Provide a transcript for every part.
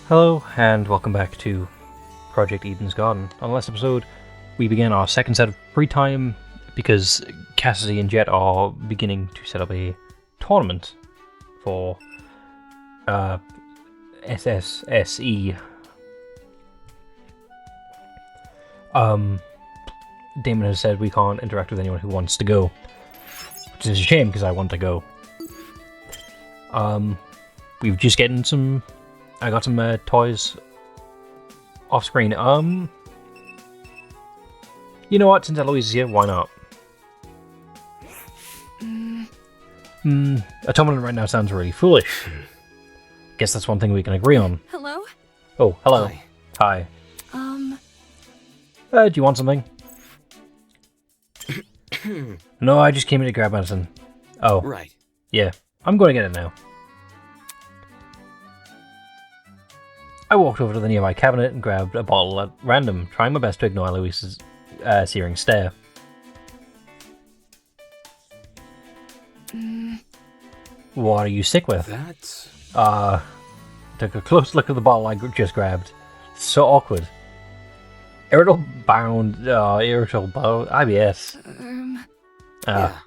Hello, and welcome back to Project Eden's Garden. On the last episode, we began our second set of free time because Cassidy and Jet are beginning to set up a tournament for SSSE. Damon has said we can't interact with anyone who wants to go, which is a shame because I want to go. We've just gotten some. I got some toys off screen. You know what? Since Eloise is here, why not? A tournament right now sounds really foolish. Guess that's one thing we can agree on. Hello? Oh, hello. Hi. Do you want something? No, I just came in to grab medicine. Oh. Right. Yeah, I'm going to get it now. I walked over to the nearby cabinet and grabbed a bottle at random, trying my best to ignore Eloise's searing stare. What are you sick with? That's... Took a close look at the bottle I just grabbed. So awkward. Irritable bound, IBS. yeah.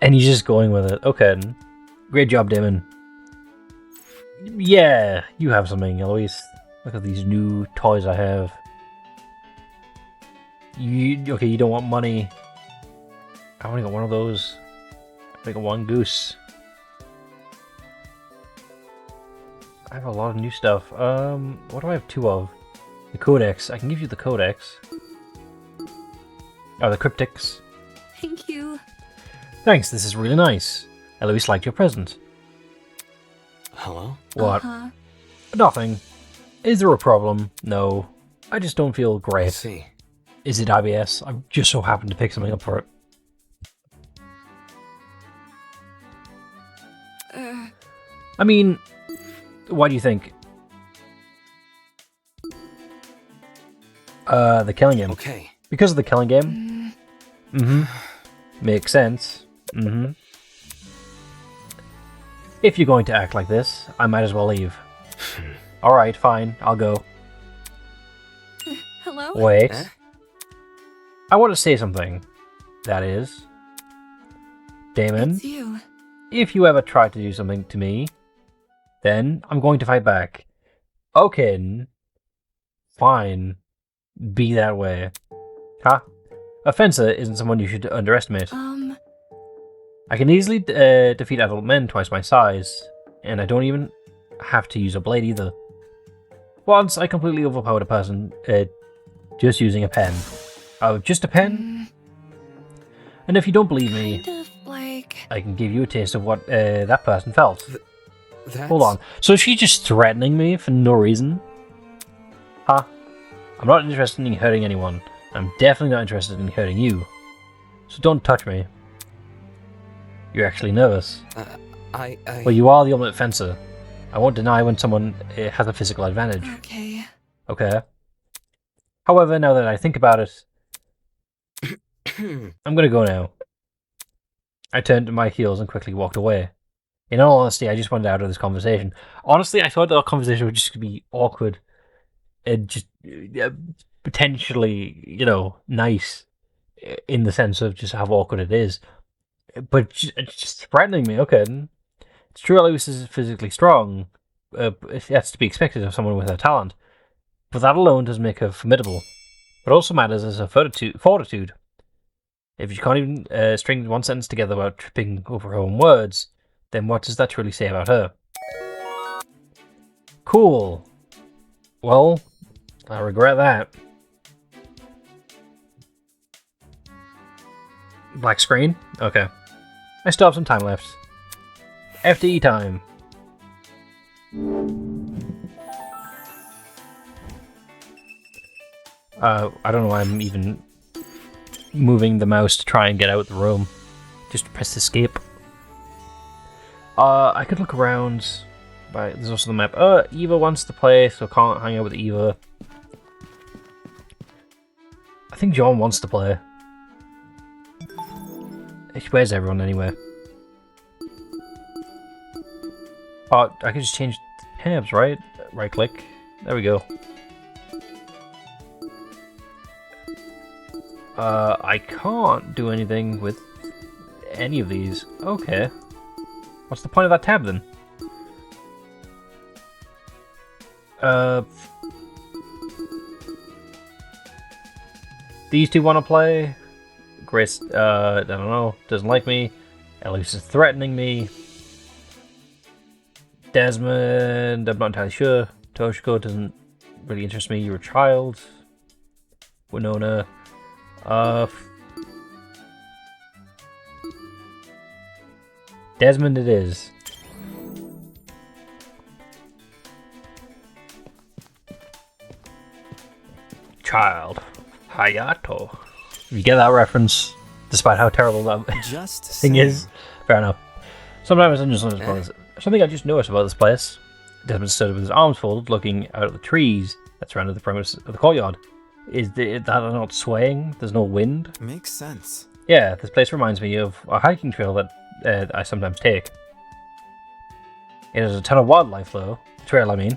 And he's just going with it. Okay. Great job, Damon. Yeah, you have something, Eloise. Look at these new toys I have. You don't want money. I only got one of those. I got one goose. I have a lot of new stuff. What do I have two of? The Codex. I can give you the Codex. Oh, the Cryptics. Thank you. Thanks, this is really nice. Eloise liked your present. Hello? What? Nothing. Is there a problem? No. I just don't feel I great. see. Is it IBS? I just so happened to pick something up for it. I mean, why do you think? The killing game. Okay. Because of the killing game? Makes sense. If you're going to act like this, I might as well leave. Alright, fine, I'll go. Hello? Wait. Eh? I want to say something. That is... Damon, It's you. if you ever try to do something to me, then I'm going to fight back. Okay. Fine. Be that way. Huh? A fencer isn't someone you should underestimate. I can easily defeat adult men twice my size, and I don't even have to use a blade either. Once I completely overpowered a person just using a pen. Oh, just a pen? And if you don't believe me, Kind of like... I can give you a taste of what that person felt. That's... Hold on. So is she just threatening me for no reason? Huh? I'm not interested in hurting anyone. I'm definitely not interested in hurting you. So don't touch me. You're actually nervous. Well, you are the ultimate fencer. I won't deny when someone has a physical advantage. Okay. Okay. However, now that I think about it, I'm gonna go now. I turned to my heels and quickly walked away. In all honesty, I just wanted out of this conversation. Honestly, I thought that our conversation would just be awkward. And just potentially, nice. In the sense of just how awkward it is. But it's just threatening me, okay. It's true Eloise is physically strong. That's to be expected of someone with her talent. But that alone doesn't make her formidable. What also matters is her fortitude. If you can't even string one sentence together without tripping over her own words, then what does that truly say about her? Cool. Well, I regret that. Black screen? Okay. I still have some time left. FDE time. I don't know why I'm even moving the mouse to try and get out of the room. Just press escape. I could look around. But there's also the map. Eva wants to play, so I can't hang out with Eva. I think John wants to play. Where's everyone anyway? Oh, I could just change tabs, right? Right click. There we go. I can't do anything with any of these. Okay. What's the point of that tab then? These two want to play. Grace, I don't know, doesn't like me. Elise is threatening me. Desmond, I'm not entirely sure. Toshiko doesn't really interest me. You're a child. Winona. Desmond it is. Child. Hayato. You get that reference, despite how terrible that thing is. Fair enough. Sometimes I'm just something I just noticed about this place. Desmond stood with his arms folded, looking out at the trees that surrounded the premise of the courtyard. Is that not swaying? There's no wind? Makes sense. Yeah, this place reminds me of a hiking trail that I sometimes take. It has a ton of wildlife, though. The trail, I mean.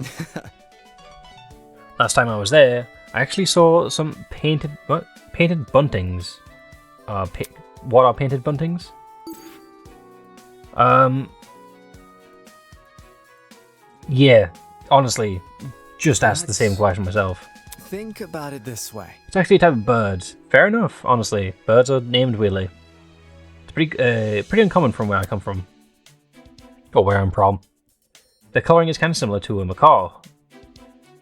Last time I was there, I actually saw some painted buntings. What are painted buntings? Yeah, honestly, just asked the same question myself. Think about it this way. It's actually a type of bird. Fair enough, honestly. Birds are named weirdly. It's pretty uncommon from where I come from. Or where I'm from. The colouring is kind of similar to a macaw.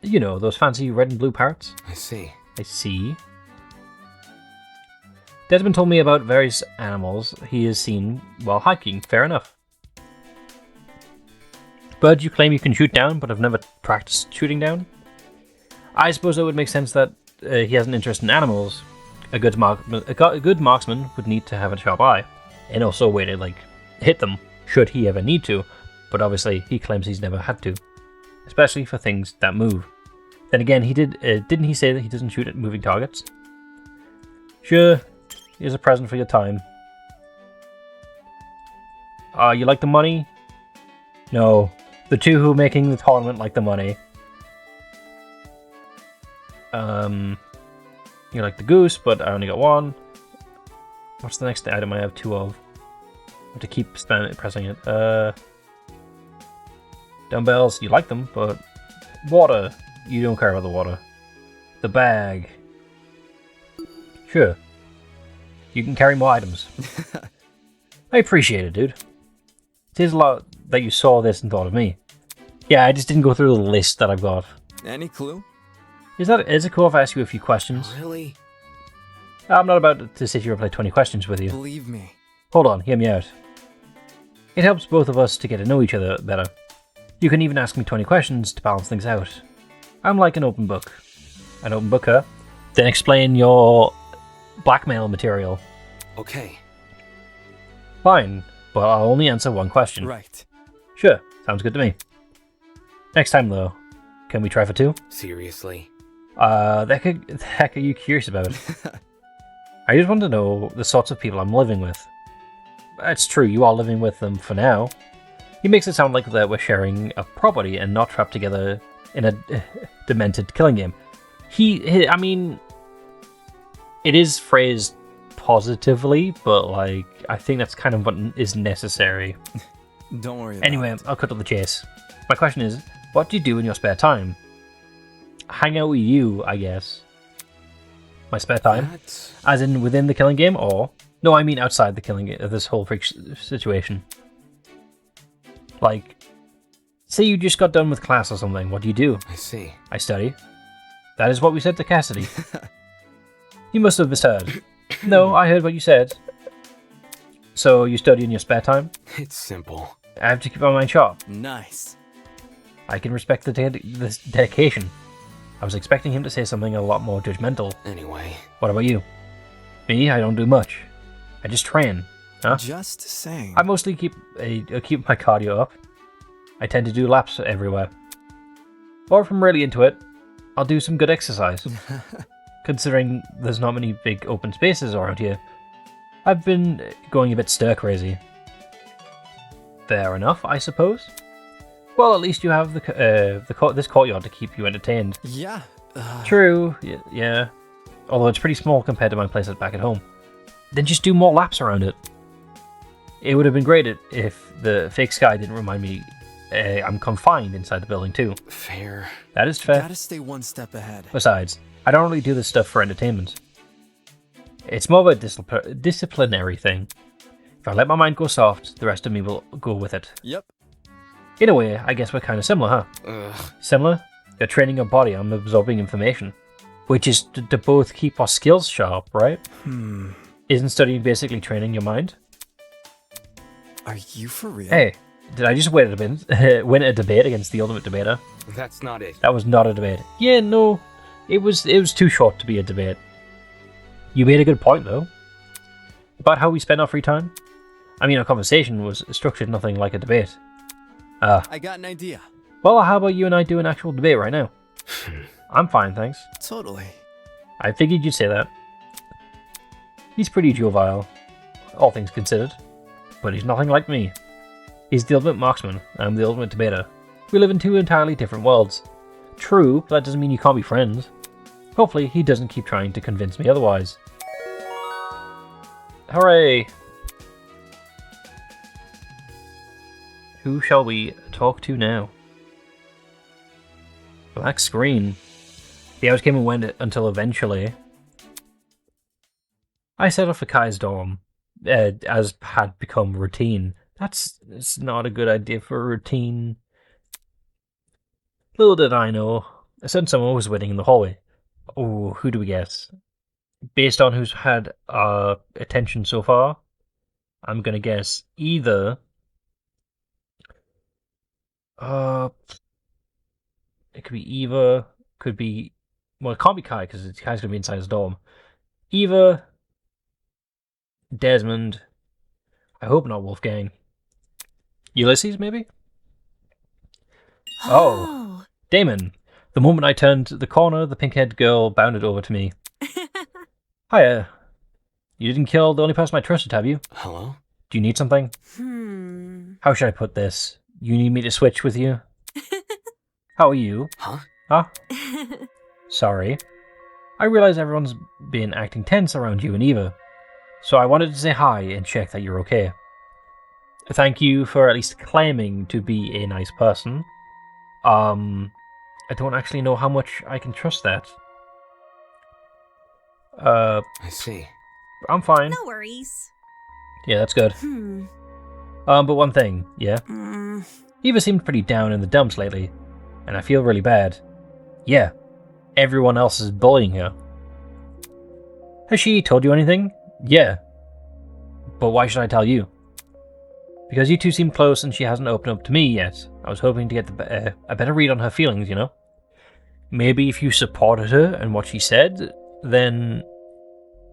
You know, those fancy red and blue parrots? I see. I see. Desmond told me about various animals he has seen while hiking. Fair enough. Birds you claim you can shoot down, but have never practiced shooting down? I suppose it would make sense that he has an interest in animals. A good marksman would need to have a sharp eye, and also a way to, like, hit them, should he ever need to, but obviously he claims he's never had to. Especially for things that move. Then again, didn't he say that he doesn't shoot at moving targets? Sure, here's a present for your time. You like the money? No, the two who are making the tournament like the money. You like the goose, but I only got one. What's the next item I have two of? I have to keep pressing it. Dumbbells, you like them, but water, you don't care about the water. The bag. Sure. You can carry more items. I appreciate it, dude. It is a lot that you saw this and thought of me. Yeah, I just didn't go through the list that I've got. Any clue? Is it cool if I ask you a few questions? Really? I'm not about to sit here and play 20 questions with you. Believe me. Hold on, hear me out. It helps both of us to get to know each other better. You can even ask me 20 questions to balance things out. I'm like an open book. An open booker? Then explain your blackmail material. Okay. Fine, but I'll only answer one question. Right. Sure, sounds good to me. Next time, though, can we try for two? Seriously? The heck are you curious about? I just want to know the sorts of people I'm living with. It's true, you are living with them for now. He makes it sound like that we're sharing a property and not trapped together in a demented killing game. I mean, it is phrased positively, but, like, I think that's kind of what is necessary. Don't worry about Anyway, it. I'll cut to the chase. My question is, what do you do in your spare time? Hang out with you, I guess. My spare time? That's... As in within the killing game, or... No, I mean outside the killing game, this whole freak situation. Like, say you just got done with class or something, what do you do? I see. I study. That is what we said to Cassidy. You must have misheard. No, I heard what you said. So, you study in your spare time? It's simple. I have to keep my mind sharp. Nice. I can respect this dedication. I was expecting him to say something a lot more judgmental. Anyway. What about you? Me, I don't do much. I just train. Huh? Just saying. I mostly keep my cardio up. I tend to do laps everywhere. Or if I'm really into it, I'll do some good exercise. Considering there's not many big open spaces around here, I've been going a bit stir crazy. Fair enough, I suppose. Well, at least you have this courtyard to keep you entertained. Yeah. True, yeah. Although it's pretty small compared to my place back at home. Then just do more laps around it. It would have been great if the fake sky didn't remind me I'm confined inside the building too. Fair. That is fair. Gotta stay one step ahead. Besides, I don't really do this stuff for entertainment. It's more of a disciplinary thing. If I let my mind go soft, the rest of me will go with it. Yep. In a way, I guess we're kind of similar, huh? Ugh. Similar? You're training your body, I'm absorbing information. Which is to both keep our skills sharp, right? Isn't studying basically training your mind? Are you for real? Hey, did I just win a debate against the ultimate debater? That's not it. That was not a debate. Yeah, no. It was too short to be a debate. You made a good point, though. About how we spend our free time. I mean, our conversation was structured nothing like a debate. I got an idea. Well, how about you and I do an actual debate right now? I'm fine, thanks. Totally. I figured you'd say that. He's pretty jovial, all things considered. But he's nothing like me. He's the ultimate marksman, I'm the ultimate debater. We live in two entirely different worlds. True, but that doesn't mean you can't be friends. Hopefully, he doesn't keep trying to convince me otherwise. Hooray! Who shall we talk to now? Black screen. The hours came and went until eventually I set off for Kai's dorm, as had become routine. It's not a good idea for a routine. Little did I know, a certain someone was waiting in the hallway. Oh, who do we guess? Based on who's had attention so far, I'm gonna guess either it could be Eva, could be, well, it can't be Kai because Kai's gonna be inside his dorm. Eva, Desmond, I hope not Wolfgang. Ulysses, maybe? Oh, Damon. The moment I turned the corner, the pink-haired girl bounded over to me. Hiya. You didn't kill the only person I trusted, have you? Hello? Do you need something? How should I put this? You need me to switch with you? How are you? Huh? Sorry. I realize everyone's been acting tense around you and Eva, so I wanted to say hi and check that you're okay. Thank you for at least claiming to be a nice person. I don't actually know how much I can trust that. I see. I'm fine. No worries. Yeah, that's good. But one thing, yeah? Eva seemed pretty down in the dumps lately, and I feel really bad. Yeah, everyone else is bullying her. Has she told you anything? Yeah. But why should I tell you? Because you two seem close and she hasn't opened up to me yet. I was hoping to get a better read on her feelings, you know? Maybe if you supported her and what she said, then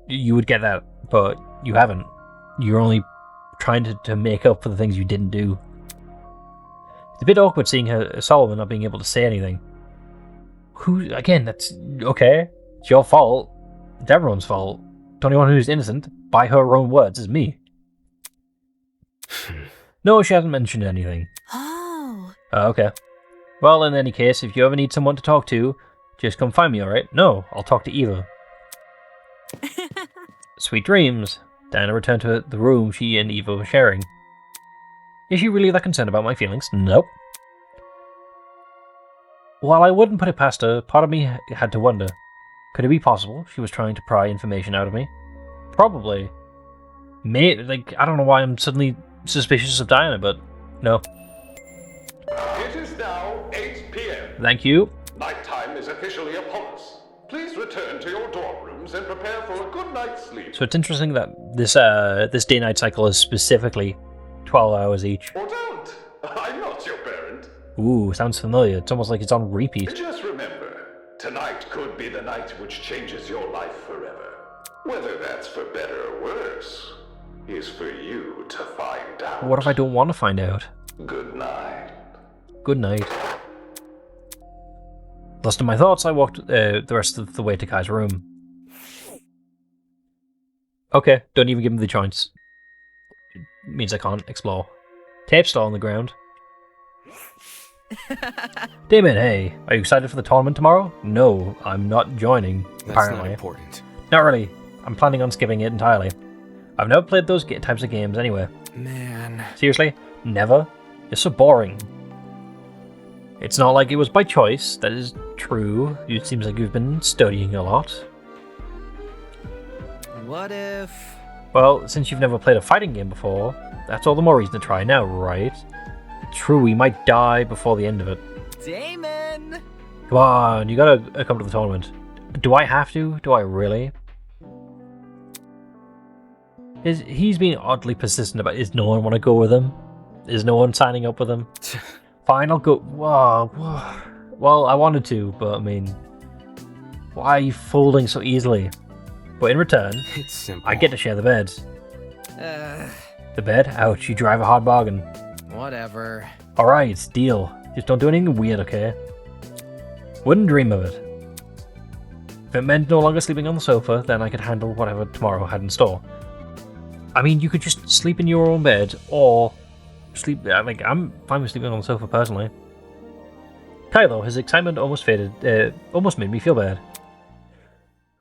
you would get that, but you haven't. You're only trying to make up for the things you didn't do. It's a bit awkward seeing her, Solomon not being able to say anything. Again, that's okay. It's your fault. It's everyone's fault. The only one who's innocent, by her own words, is me. No, she hasn't mentioned anything. Oh. Okay. Well, in any case, if you ever need someone to talk to, just come find me, alright? No, I'll talk to Eva. Sweet dreams. Diana returned to the room she and Eva were sharing. Is she really that concerned about my feelings? Nope. While I wouldn't put it past her, part of me had to wonder, could it be possible she was trying to pry information out of me? Probably. I don't know why I'm suddenly suspicious of Diana, but no. It is now 8 p.m. Thank you. Nighttime is officially upon us. Please return to your dorm rooms and prepare for a good night's sleep. So it's interesting that this day-night cycle is specifically 12 hours each. Or don't. I'm not your parent. Ooh, sounds familiar. It's almost like it's on repeat. Just remember, tonight could be the night which changes your life forever. Whether that's for better or worse is for you to find out. What if I don't want to find out? Good night. Good night. Lost in my thoughts, I walked the rest of the way to Kai's room. Okay, don't even give me the choice. It means I can't explore. Tape still on the ground. Damon, hey, are you excited for the tournament tomorrow? No, I'm not joining, That's apparently. not important. Not really. I'm planning on skipping it entirely. I've never played those types of games anyway. Man. Seriously? Never? It's so boring. It's not like it was by choice, that is true. It seems like you've been studying a lot. What if... Well, since you've never played a fighting game before, that's all the more reason to try now, right? True, we might die before the end of it. Damon! Come on, you gotta come to the tournament. Do I have to? Do I really? He's being oddly persistent about, is no one want to go with him? Is no one signing up with him? Fine, I'll go. Whoa. Well, I wanted to, but I mean, why are you folding so easily? But in return, It's simple. I get to share the bed. The bed? Ouch, you drive a hard bargain. Whatever. Alright, deal. Just don't do anything weird, okay? Wouldn't dream of it. If it meant no longer sleeping on the sofa, then I could handle whatever tomorrow had in store. I mean, you could just sleep in your own bed, or sleep... Like, I'm fine with sleeping on the sofa, personally. Kai, though, his excitement almost faded, almost made me feel bad.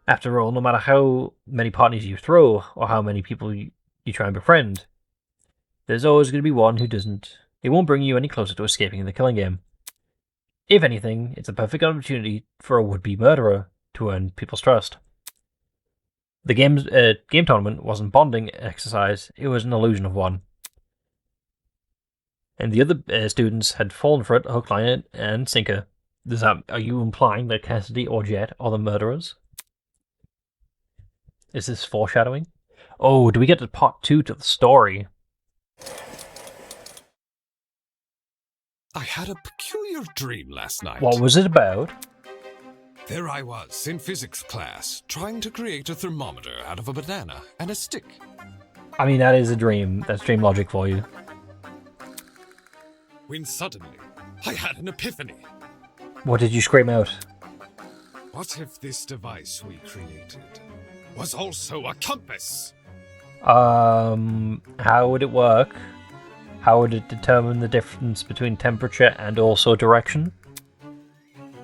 After all, no matter how many partners you throw, or how many people you try and befriend, there's always going to be one who doesn't. It won't bring you any closer to escaping the killing game. If anything, it's a perfect opportunity for a would-be murderer to earn people's trust. The game tournament wasn't a bonding exercise, it was an illusion of one. And the other students had fallen for it hook, line, and sinker. Are you implying that Cassidy or Jet are the murderers? Is this foreshadowing? Oh, do we get to part 2 to the story? I had a peculiar dream last night. What was it about? There I was, in physics class, trying to create a thermometer out of a banana and a stick. I mean, that is a dream. That's dream logic for you. When suddenly, I had an epiphany. What did you scream out? What if this device we created was also a compass? How would it work? How would it determine the difference between temperature and also direction?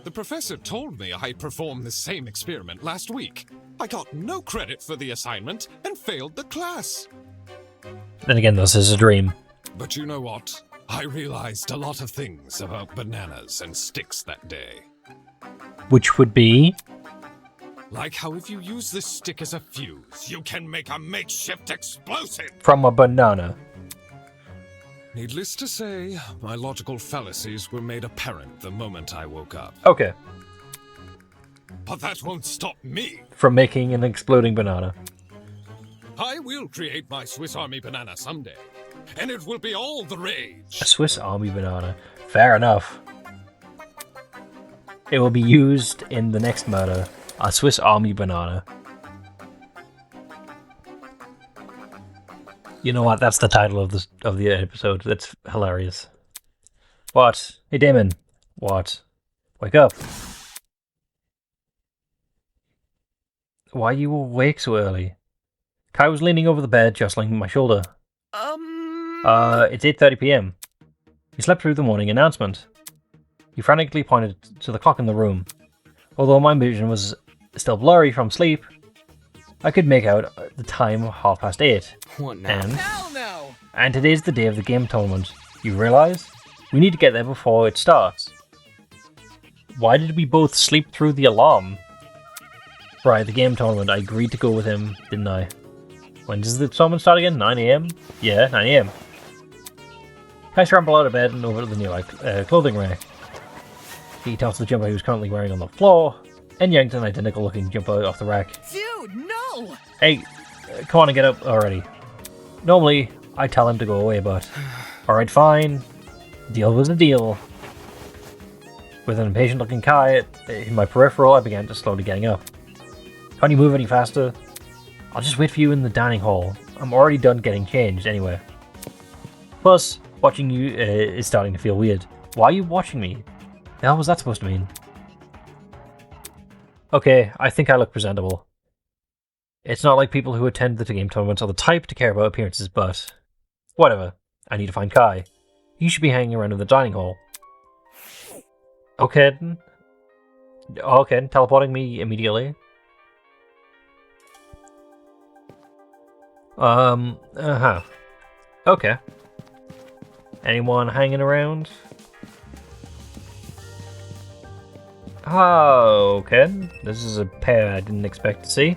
The professor told me I performed the same experiment last week. I got no credit for the assignment and failed the class. Then again, this is a dream. But you know what? I realized a lot of things about bananas and sticks that day. Which would be? Like how if you use this stick as a fuse, you can make a makeshift explosive! From a banana. Needless to say, my logical fallacies were made apparent the moment I woke up. Okay. But that won't stop me! From making an exploding banana. I will create my Swiss Army banana someday, and it will be all the rage! A Swiss Army banana. Fair enough. It will be used in the next murder. A Swiss Army banana. You know what? That's the title of the episode. That's hilarious. What? Hey, Damon. What? Wake up. Why are you awake so early? Kai was leaning over the bed, jostling my shoulder. It's 8:30 p.m. He slept through the morning announcement. He frantically pointed to the clock in the room. Although my vision was still blurry from sleep, I could make out the time of 8:30. What now? Hell no! And today's the day of the game tournament. You realise? We need to get there before it starts. Why did we both sleep through the alarm? Right, the game tournament. I agreed to go with him, didn't I? When does the tournament start again? 9 a.m? Yeah, 9 a.m. I scrambled out of bed and over to the nearby clothing rack. He tossed the jumper he was currently wearing on the floor and yanked an identical looking jumper off the rack. Dude, no! Hey, come on and get up already. Normally, I tell him to go away, but... Alright, fine. Deal was a deal. With an impatient-looking Kai in my peripheral, I began to slowly getting up. Can't you move any faster? I'll just wait for you in the dining hall. I'm already done getting changed, anyway. Plus, watching you is starting to feel weird. Why are you watching me? The hell was that supposed to mean? Okay, I think I look presentable. It's not like people who attend the game tournaments are the type to care about appearances, but... Whatever. I need to find Kai. He should be hanging around in the dining hall. Okay. Okay, teleporting me immediately. Okay. Anyone hanging around? Oh, okay. This is a pair I didn't expect to see.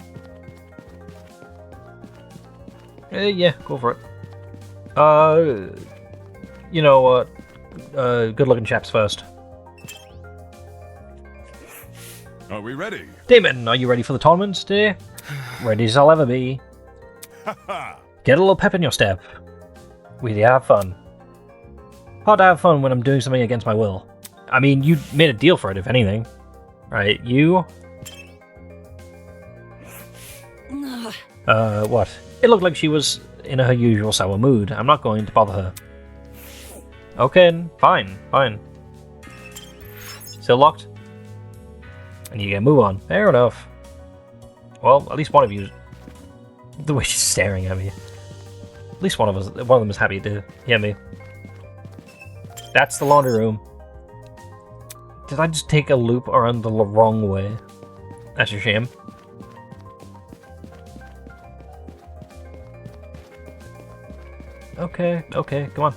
Yeah, go for it. You know what? Good-looking chaps first. Are we ready? Damon, are you ready for the tournament today? Ready as I'll ever be. Get a little pep in your step. We have fun. Hard to have fun when I'm doing something against my will. I mean, you made a deal for it, if anything. Right, you? What? It looked like she was in her usual sour mood. I'm not going to bother her. Okay, fine. Still locked? And you can move on. Fair enough. Well, at least one of you... The way she's staring at me. At least one of them is happy to hear me. That's the laundry room. Did I just take a loop around the wrong way? That's a shame. Okay, come on.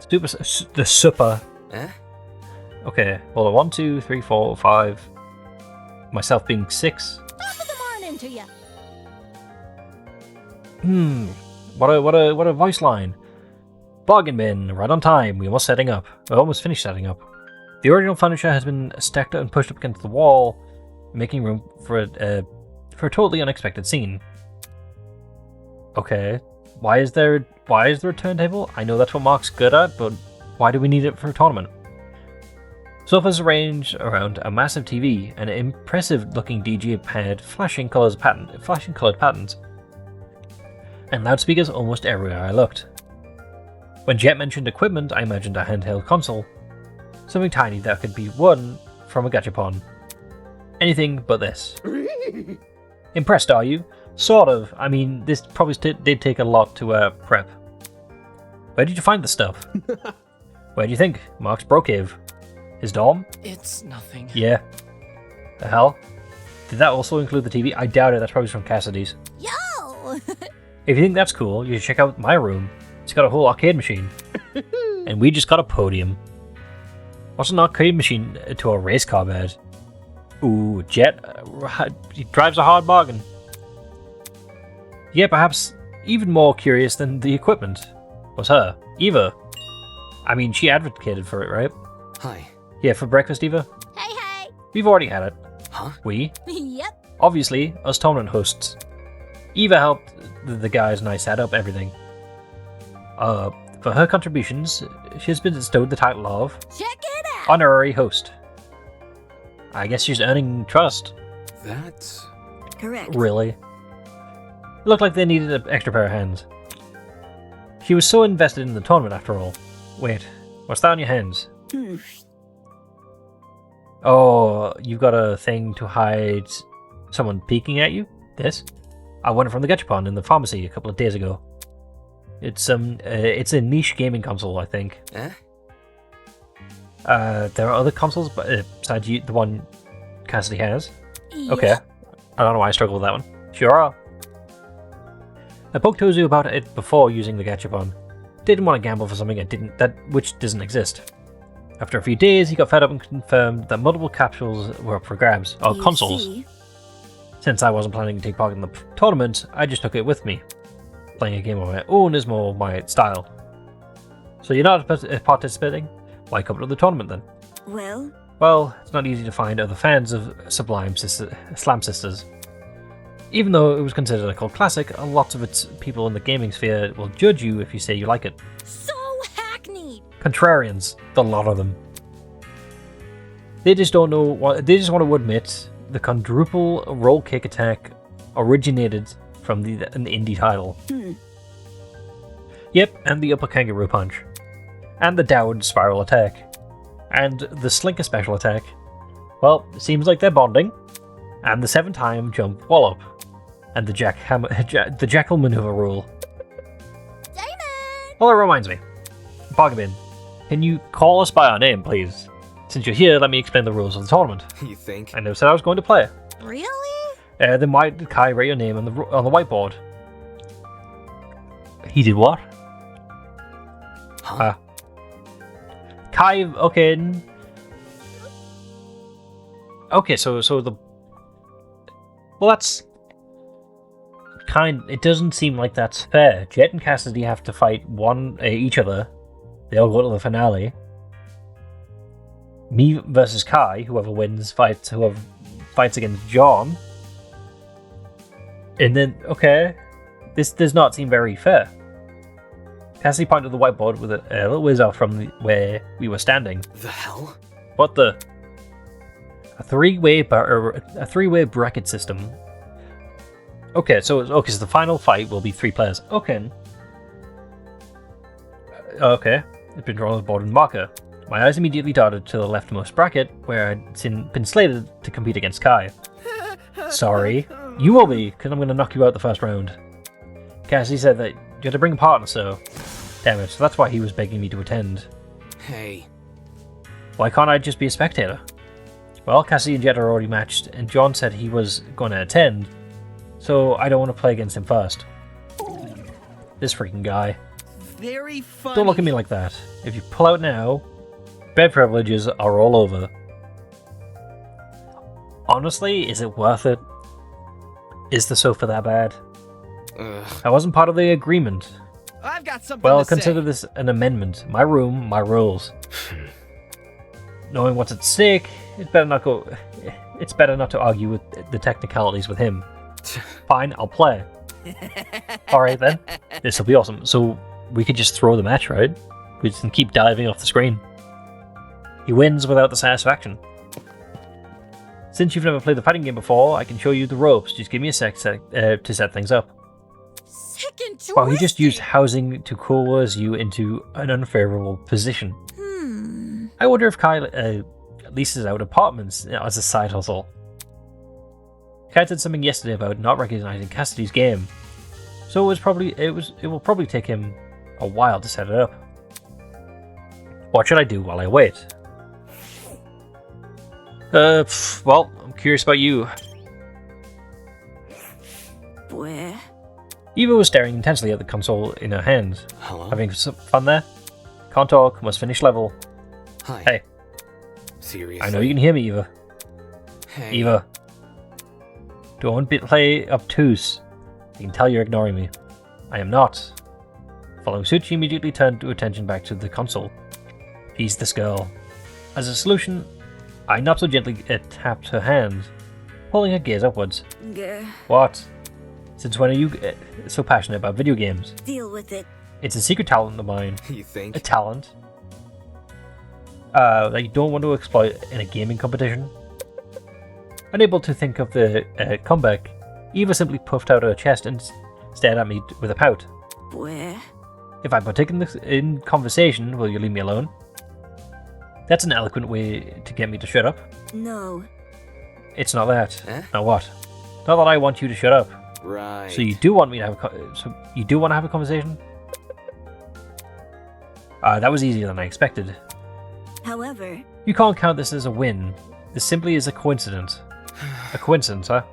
The super. Eh? Okay, well, 1, 2, 3, 4, 5. Myself being 6. Top of the morning to you. What a voice line. Bargain bin, right on time. We're almost setting up. We're almost finished setting up. The original furniture has been stacked up and pushed up against the wall, making room for a totally unexpected scene. Okay, why is there a turntable? I know that's what Mark's good at, but why do we need it for a tournament? Sofas arranged around a massive TV, an impressive-looking DJ pad, flashing colored patterns, and loudspeakers almost everywhere I looked. When Jet mentioned equipment, I imagined a handheld console, something tiny that could be won from a gachapon. Anything but this. Impressed, are you? Sort of. I mean, this probably did take a lot to prep. Where did you find the stuff? Where do you think? Mark's bro cave. His dorm? It's nothing. Yeah. The hell? Did that also include the TV? I doubt it. That's probably from Cassidy's. Yo! If you think that's cool, you should check out my room. It's got a whole arcade machine. And we just got a podium. What's an arcade machine to a race car bed? Ooh, Jet. He drives a hard bargain. Yeah, perhaps even more curious than the equipment was her, Eva. I mean, she advocated for it, right? Hi. Yeah, for breakfast, Eva? Hey! We've already had it. Huh? We? Yep. Obviously, us tournament hosts. Eva helped the guys and I set up everything. For her contributions, she has been bestowed the title of Check it out! Honorary Host. I guess she's earning trust. That's... Correct. Really? It looked like they needed an extra pair of hands. She was so invested in the tournament after all. Wait, what's that on your hands? Oh, you've got a thing to hide someone peeking at you? This? I won it from the gachapon in the pharmacy a couple of days ago. It's a niche gaming console, I think. Eh? There are other consoles besides the one Cassidy has. Yep. Okay. I don't know why I struggle with that one. Sure are. I poked Tozu about it before using the gachapon. Didn't want to gamble for something which doesn't exist. After a few days, he got fed up and confirmed that multiple capsules were up for grabs, or You consoles. see? Since I wasn't planning to take part in the tournament, I just took it with me. Playing a game on my own is more my style. So you're not participating? Why come to the tournament then? Well, Well, it's not easy to find other fans of Slam Sisters. Even though it was considered a cult classic, lots of its people in the gaming sphere will judge you if you say you like it. so hackneyed. Contrarians, the lot of them. They just don't know they just want to admit the quadruple roll kick attack originated from an indie title. Yep, and the upper kangaroo punch. And the downward spiral attack. And the slinker special attack. Well, it seems like they're bonding. And the 7-time jump wallop. And the jackal maneuver rule. Well, that reminds me. Bargain, can you call us by our name, please? Since you're here, let me explain the rules of the tournament. You think? I never said I was going to play. Really? Then why did Kai write your name on the whiteboard? He did what? Huh? Kai, okay. Okay, so the... Well, that's... It doesn't seem like that's fair. Jet and Cassidy have to fight each other. They all go to the finale. Me versus Kai, whoever wins fights against John. And then, okay, this does not seem very fair. Cassidy pointed to the whiteboard with a little ways off from where we were standing. The hell? What the? A three-way bracket system. Okay, so the final fight will be 3 players. Okay. Okay, it's been drawn on the board with marker. My eyes immediately darted to the leftmost bracket, where I'd been slated to compete against Kai. Sorry. You will be, because I'm going to knock you out the first round. Cassidy said that you had to bring a partner, so... Damn it, so that's why he was begging me to attend. Hey. Why can't I just be a spectator? Well, Cassidy and Jet are already matched, and John said he was going to attend, so I don't want to play against him first. This freaking guy. Very funny. Don't look at me like that. If you pull out now, bed privileges are all over. Honestly, is it worth it? Is the sofa that bad? I wasn't part of the agreement. I've got something Well, to say. consider this an amendment. My room, my rules. Knowing what's at stake, it's better not to argue with the technicalities with him. Fine, I'll play. Alright then. This'll be awesome. So, we could just throw the match, right? We just can keep diving off the screen. He wins without the satisfaction. Since you've never played the fighting game before, I can show you the ropes. Just give me a sec to set things up. Second Wow, he just used housing to coerce you into an unfavorable position. I wonder if Kai leases out apartments as a side hustle. Kai said something yesterday about not recognizing Cassidy's game, so it will probably take him a while to set it up. What should I do while I wait? Well, I'm curious about you. Where? Eva was staring intensely at the console in her hand. Hello? Having some fun there? Can't talk, must finish level. Hi. Hey. Seriously? I know you can hear me, Eva. Hey. Eva. Don't play obtuse. I can tell you're ignoring me. I am not. Following suit, she immediately turned her attention back to the console. She's this girl. As a solution, I not so gently tapped her hand, pulling her gaze upwards. What? Since when are you so passionate about video games? Deal with it. It's a secret talent of mine. You think? A talent? That you don't want to exploit in a gaming competition? Unable to think of the comeback, Eva simply puffed out her chest and stared at me with a pout. Where? If I partake in conversation, will you leave me alone? That's an eloquent way to get me to shut up. No. It's not that. Eh? Now what? Not that I want you to shut up. Right. So you do want me to have a conversation? That was easier than I expected. However, You can't count this as a win. This simply is a coincidence. A coincidence, huh?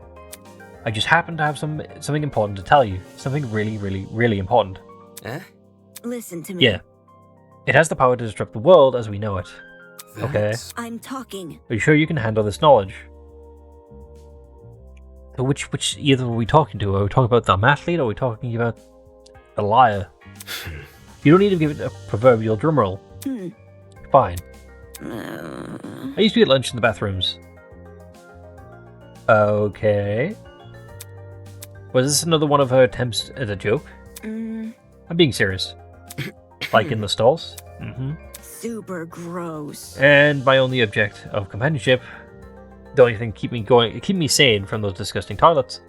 I just happen to have something important to tell you. Something really, really, really important. Eh? listen to me. Yeah. It has the power to disrupt the world as we know it. Okay. That's- I'm talking. Are you sure you can handle this knowledge? So which either are we talking to? Are we talking about the athlete or are we talking about the liar? You don't need to give it a proverbial drumroll. Fine. I used to eat lunch in the bathrooms. Okay. Was this another one of her attempts at a joke? I'm being serious. Like in the stalls? Super gross. And my only object of companionship, the only thing keep me sane from those disgusting toilets,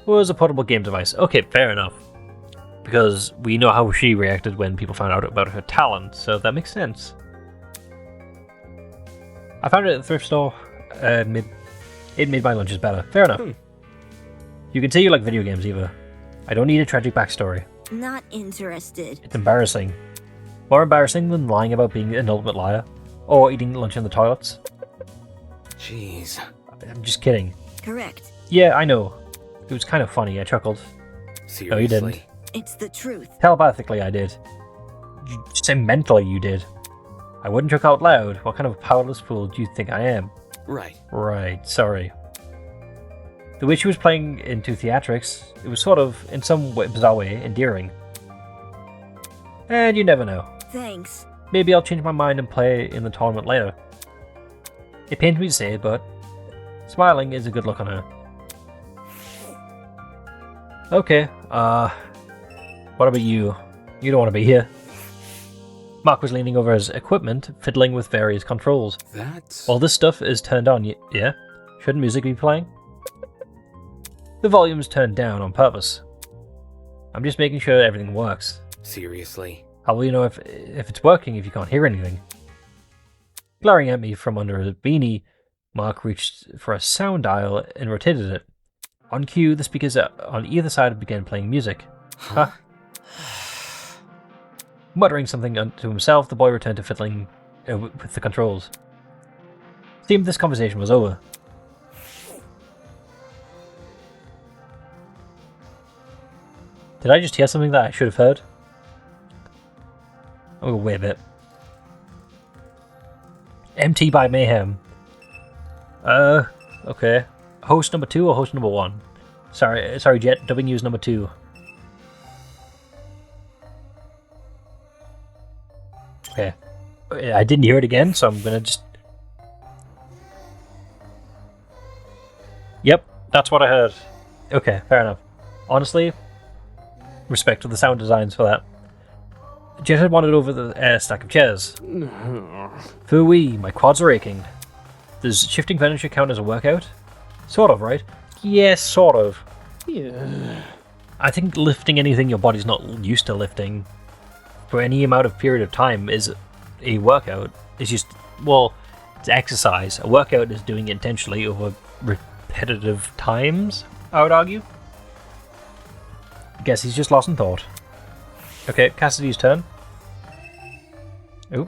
was a portable game device. Okay, fair enough. Because we know how she reacted when people found out about her talent, so that makes sense. I found it at the thrift store. It made my lunches better. Fair enough. You can say you like video games, Eva. I don't need a tragic backstory. Not interested. It's embarrassing. More embarrassing than lying about being an ultimate liar. Or eating lunch in the toilets. Jeez. I'm just kidding. Correct. Yeah, I know. It was kind of funny, I chuckled. Seriously. No, you didn't. It's the truth. Telepathically, I did. You say mentally you did. I wouldn't chuck out loud. What kind of powerless fool do you think I am? Right. Right, sorry. The way she was playing into theatrics, it was sort of, in some bizarre way, endearing. And you never know. Thanks. Maybe I'll change my mind and play in the tournament later. It pains me to say it, but smiling is a good look on her. Okay, what about you? You don't want to be here. Mark was leaning over his equipment, fiddling with various controls. That's... All this stuff is turned on, yeah? Shouldn't music be playing? The volume's turned down on purpose. I'm just making sure everything works. Seriously. How will you know if it's working if you can't hear anything? Glaring at me from under a beanie, Mark reached for a sound dial and rotated it. On cue, the speakers on either side began playing music. Huh? Muttering something to himself, the boy returned to fiddling with the controls. It seemed this conversation was over. Did I just hear something that I should have heard? Oh, wait a bit. MT by Mayhem. Okay. Host number 2 or host number 1? Sorry, Jet. Dubbing use number 2. Okay. I didn't hear it again, so I'm gonna just... Yep, that's what I heard. Okay, fair enough. Honestly, respect to the sound designs for that. Jet had wandered over the stack of chairs. Phooey, my quads are aching. Does shifting furniture count as a workout? Sort of, right? Yes, sort of. Yeah. I think lifting anything your body's not used to lifting for any amount of period of time is a workout. It's just, well, it's exercise. A workout is doing it intentionally over repetitive times, I would argue. I guess he's just lost in thought. Okay, Cassidy's turn. Oh.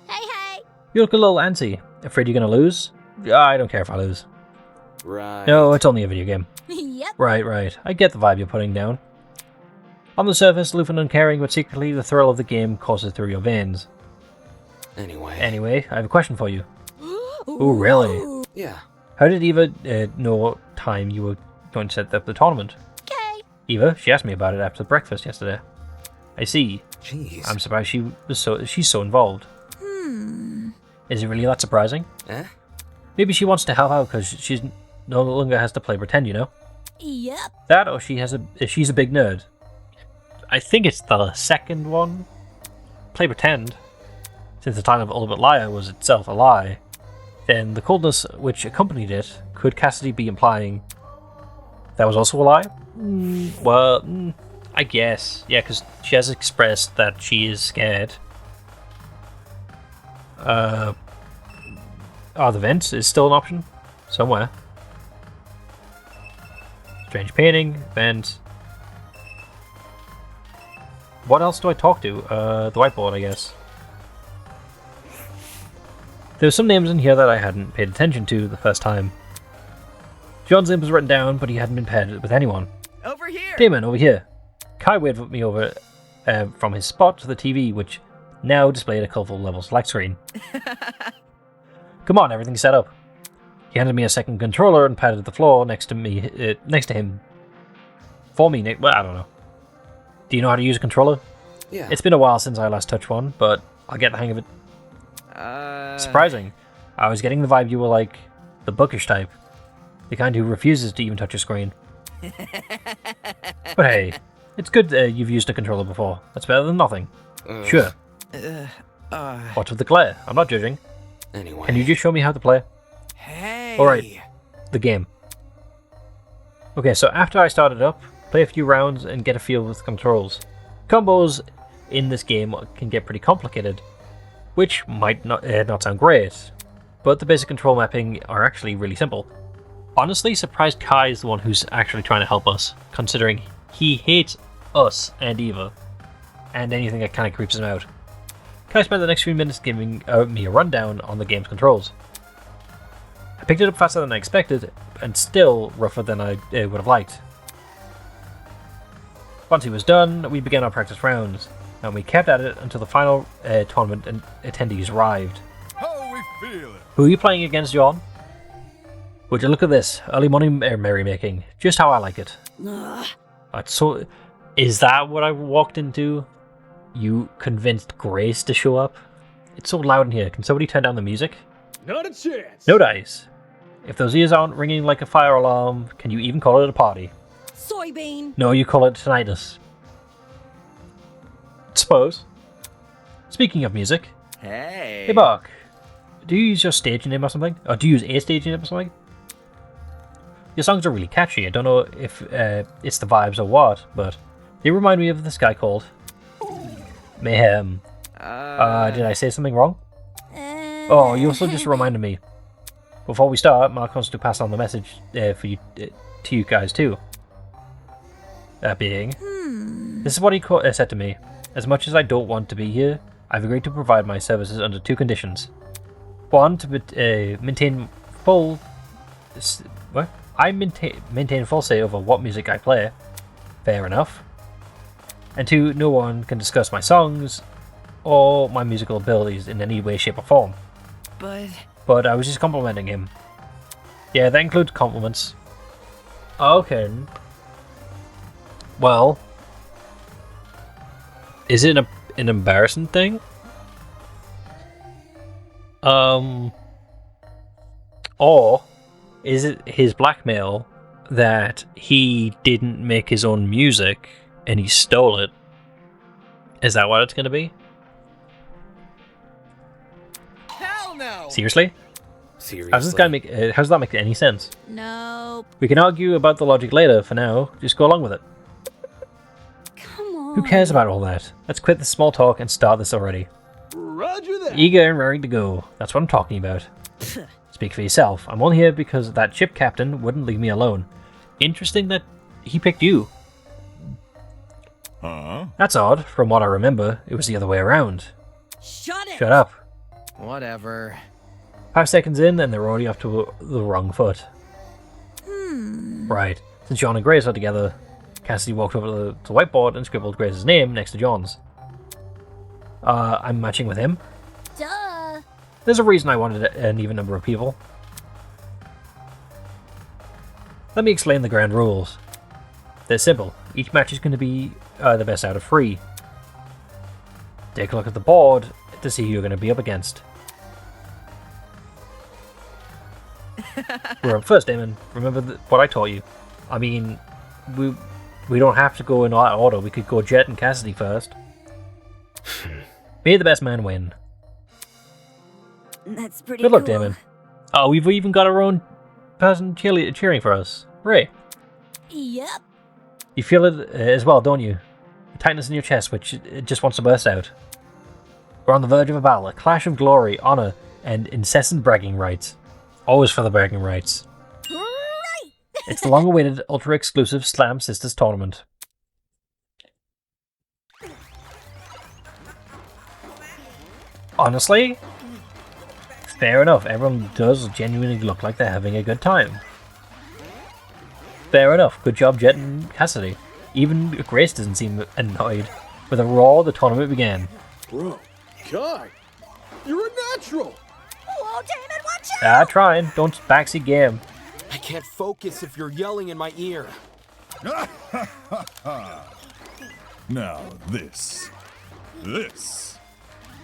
Hey! You look a little antsy. Afraid you're gonna lose? I don't care if I lose. Right. No, it's only a video game. Yep. Right. I get the vibe you're putting down. On the surface, aloof and uncaring, but secretly the thrill of the game courses through your veins. Anyway, I have a question for you. Oh, really? Yeah. How did Eva know what time you were going to set up the tournament? Okay. Eva, she asked me about it after breakfast yesterday. I see. Jeez. I'm surprised she's so involved. Is it really that surprising? Eh? Maybe she wants to help out because she's no longer has to play pretend, you know? Yep. That, or she's a big nerd. I think it's the second one. Play pretend. Since the time of Ultimate Liar was itself a lie, then the coldness which accompanied it, could Cassidy be implying that was also a lie? Well, I guess. Yeah, because she has expressed that she is scared. The vents is still an option? Somewhere. Strange painting, vent. What else do I talk to? The whiteboard, I guess. There's some names in here that I hadn't paid attention to the first time. John's name was written down, but he hadn't been paired with anyone. Over here. Damon, over here. Kai waved me over from his spot to the TV, which now displayed a colourful level select screen. Come on, everything's set up. He handed me a second controller and patted the floor next to him. For me, well, I don't know. Do you know how to use a controller? Yeah. It's been a while since I last touched one, but I'll get the hang of it. Surprising. I was getting the vibe you were like the bookish type. The kind who refuses to even touch a screen. But hey, it's good you've used a controller before. That's better than nothing. Sure. What's with the glare? I'm not judging. Anyway. Can you just show me how to play? Hey. Alright. The game. Okay, so after I started up, play a few rounds and get a feel with controls. Combos in this game can get pretty complicated, which might not sound great, but the basic control mapping are actually really simple. Honestly, surprised Kai is the one who's actually trying to help us, considering he hates us and Eva, and anything that kind of creeps him out. Kai spent the next few minutes giving me a rundown on the game's controls. I picked it up faster than I expected, and still rougher than I would have liked. Once he was done, we began our practice rounds, and we kept at it until the final tournament and attendees arrived. How we feeling? Who are you playing against, John? Would you look at this? Early morning merrymaking. Just how I like it. Ugh. So, is that what I walked into? You convinced Grace to show up? It's so loud in here. Can somebody turn down the music? Not a chance. No dice. If those ears aren't ringing like a fire alarm, can you even call it a party? Soybean. No, you call it tinnitus. Suppose. Speaking of music, Hey. hey Mark, do you use your stage name or something? Or do you use a stage name or something? Your songs are really catchy. I don't know if it's the vibes or what, but they remind me of this guy called Mayhem. Did I say something wrong? Oh, you also just reminded me. Before we start, Mark wants to pass on the message for you to you guys too. That being, this is what he said to me. As much as I don't want to be here, I've agreed to provide my services under two conditions. One, to maintain full... What? I maintain full say over what music I play. Fair enough. And two, no one can discuss my songs or my musical abilities in any way, shape or form. But I was just complimenting him. Yeah, that includes compliments. Okay. Well, is it an embarrassing thing? Or is it his blackmail that he didn't make his own music and he stole it? Is that what it's going to be? Hell no. Seriously? Seriously. How does that make any sense? Nope. We can argue about the logic later. For now, just go along with it. Come on. Who cares about all that? Let's quit the small talk and start this already. Roger that. Eager and raring to go. That's what I'm talking about. Speak for yourself. I'm only here because that ship captain wouldn't leave me alone. Interesting that he picked you. Huh? That's odd. From what I remember, it was the other way around. Shut it. Shut up. Whatever. 5 seconds in and they're already off to the wrong foot. Right. Since John and Grace are together, Cassidy walked over to the whiteboard and scribbled Grace's name next to John's. I'm matching with him. Duh. There's a reason I wanted an even number of people. Let me explain the grand rules. They're simple. Each match is going to be the best out of 3. Take a look at the board to see who you're going to be up against. We're up first, Damon. Remember what I taught you. I mean, we don't have to go in that order. We could go Jet and Cassidy first. May the best man win. That's pretty Good luck, cool. Damon. Oh, we've even got our own person cheering for us. Ray, Yep. you feel it as well, don't you? The tightness in your chest, which it just wants to burst out. We're on the verge of a battle, a clash of glory, honor, and incessant bragging rights. Always for the bragging rights. Right. It's the long-awaited, ultra-exclusive Slam Sisters tournament. Honestly, fair enough. Everyone does genuinely look like they're having a good time. Fair enough. Good job, Jet and Cassidy. Even Grace doesn't seem annoyed. With a roar, the tournament began. Bro, Kai, you're a natural. Whoa, Damon, watch out. Trying. Don't backseat game. I can't focus if you're yelling in my ear. Now this